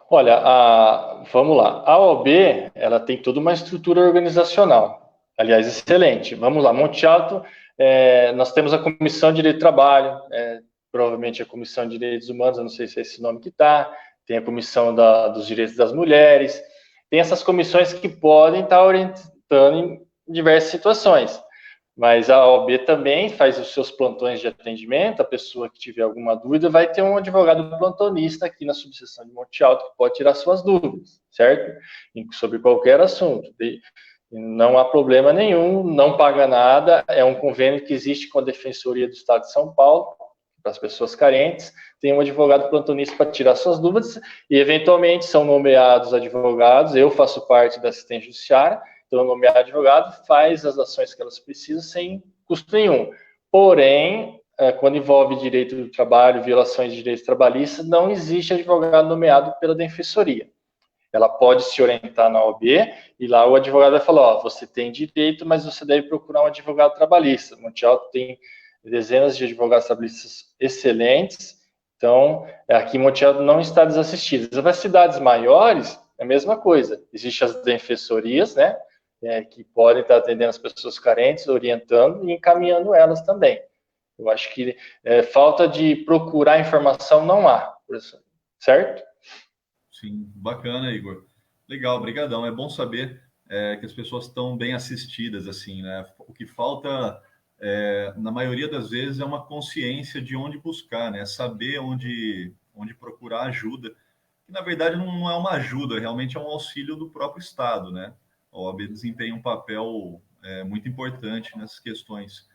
[SPEAKER 2] Olha, vamos lá. A OAB, ela tem toda uma estrutura organizacional. Aliás, excelente. Vamos lá. Monte Alto, nós temos a Comissão de Direito do Trabalho, provavelmente a Comissão de Direitos Humanos, eu não sei se é esse nome que está, tem a Comissão dos Direitos das Mulheres, tem essas comissões que podem estar orientando em diversas situações. Mas a OAB também faz os seus plantões de atendimento. A pessoa que tiver alguma dúvida vai ter um advogado plantonista aqui na subseção de Monte Alto que pode tirar suas dúvidas, certo? Sobre qualquer assunto. Não há problema nenhum, não paga nada. É um convênio que existe com a Defensoria do Estado de São Paulo para as pessoas carentes. Tem um advogado plantonista para tirar suas dúvidas e, eventualmente, são nomeados advogados. Eu faço parte da assistência judiciária. Então, nomear advogado faz as ações que elas precisam sem custo nenhum. Porém, quando envolve direito do trabalho, violações de direitos trabalhistas, não existe advogado nomeado pela defensoria. Ela pode se orientar na OAB e lá o advogado vai falar, ó, você tem direito, mas você deve procurar um advogado trabalhista. Monte Alto tem dezenas de advogados trabalhistas excelentes, então aqui em Monte Alto não está desassistido. As cidades maiores é a mesma coisa. Existem as defensorias, né? Que podem estar atendendo as pessoas carentes, orientando e encaminhando elas também. Eu acho que falta de procurar informação não há, professor. Certo?
[SPEAKER 1] Sim, bacana, Igor. Legal, brigadão. É bom saber que as pessoas estão bem assistidas, assim, né? O que falta, na maioria das vezes, é uma consciência de onde buscar, né? Saber onde procurar ajuda. Que, na verdade, não é uma ajuda, realmente é um auxílio do próprio Estado, né? A OAB desempenha um papel muito importante nessas questões.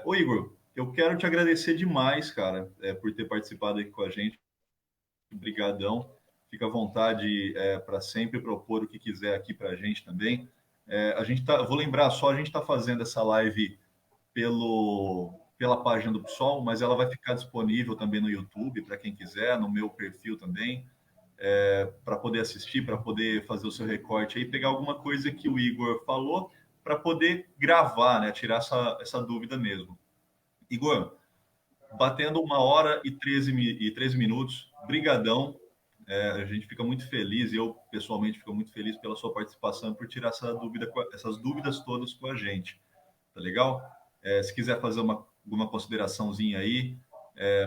[SPEAKER 1] Ô, Igor, eu quero te agradecer demais, cara, por ter participado aqui com a gente. Obrigadão. Fica à vontade para sempre propor o que quiser aqui para a gente também. A gente tá, vou lembrar só, a gente está fazendo essa live pela página do PSOL, mas ela vai ficar disponível também no YouTube para quem quiser, no meu perfil também, para poder assistir, para poder fazer o seu recorte aí, pegar alguma coisa que o Igor falou, para poder gravar, né? Tirar essa dúvida mesmo. Igor, batendo 1 hora e 13 minutos, brigadão. A gente fica muito feliz, eu pessoalmente fico muito feliz pela sua participação, por tirar essas dúvidas todas com a gente. Tá legal? Se quiser fazer alguma consideraçãozinha aí,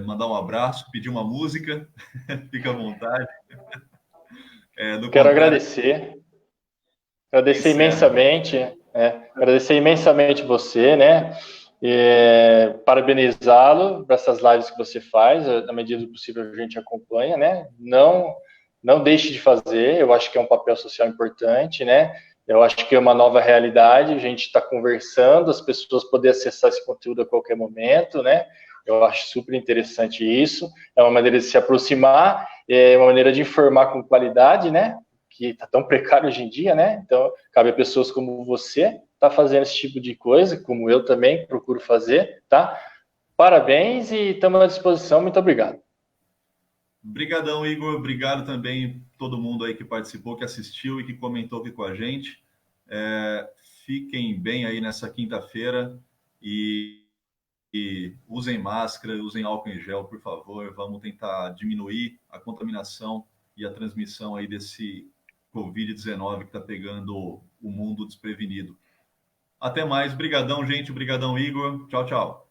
[SPEAKER 1] mandar um abraço, pedir uma música, fica à vontade. No
[SPEAKER 2] Quero
[SPEAKER 1] contrário,
[SPEAKER 2] agradecer
[SPEAKER 1] encerra.
[SPEAKER 2] imensamente, agradecer imensamente você, né? Parabenizá-lo por essas lives que você faz, na medida do possível a gente acompanha, né? Não deixe de fazer, eu acho que é um papel social importante, né? Eu acho que é uma nova realidade, a gente está conversando, as pessoas poderem acessar esse conteúdo a qualquer momento, né? Eu acho super interessante isso, é uma maneira de se aproximar, é uma maneira de informar com qualidade, né? Que está tão precário hoje em dia, né? Então, cabe a pessoas como você tá fazendo esse tipo de coisa, como eu também procuro fazer, tá? Parabéns e estamos à disposição. Muito obrigado.
[SPEAKER 1] Obrigadão, Igor. Obrigado também todo mundo aí que participou, que assistiu e que comentou aqui com a gente. Fiquem bem aí nessa quinta-feira e usem máscara, usem álcool em gel, por favor. Vamos tentar diminuir a contaminação e a transmissão aí desse Covid-19 que está pegando o mundo desprevenido. Até mais. Brigadão, gente. Brigadão, Igor. Tchau, tchau.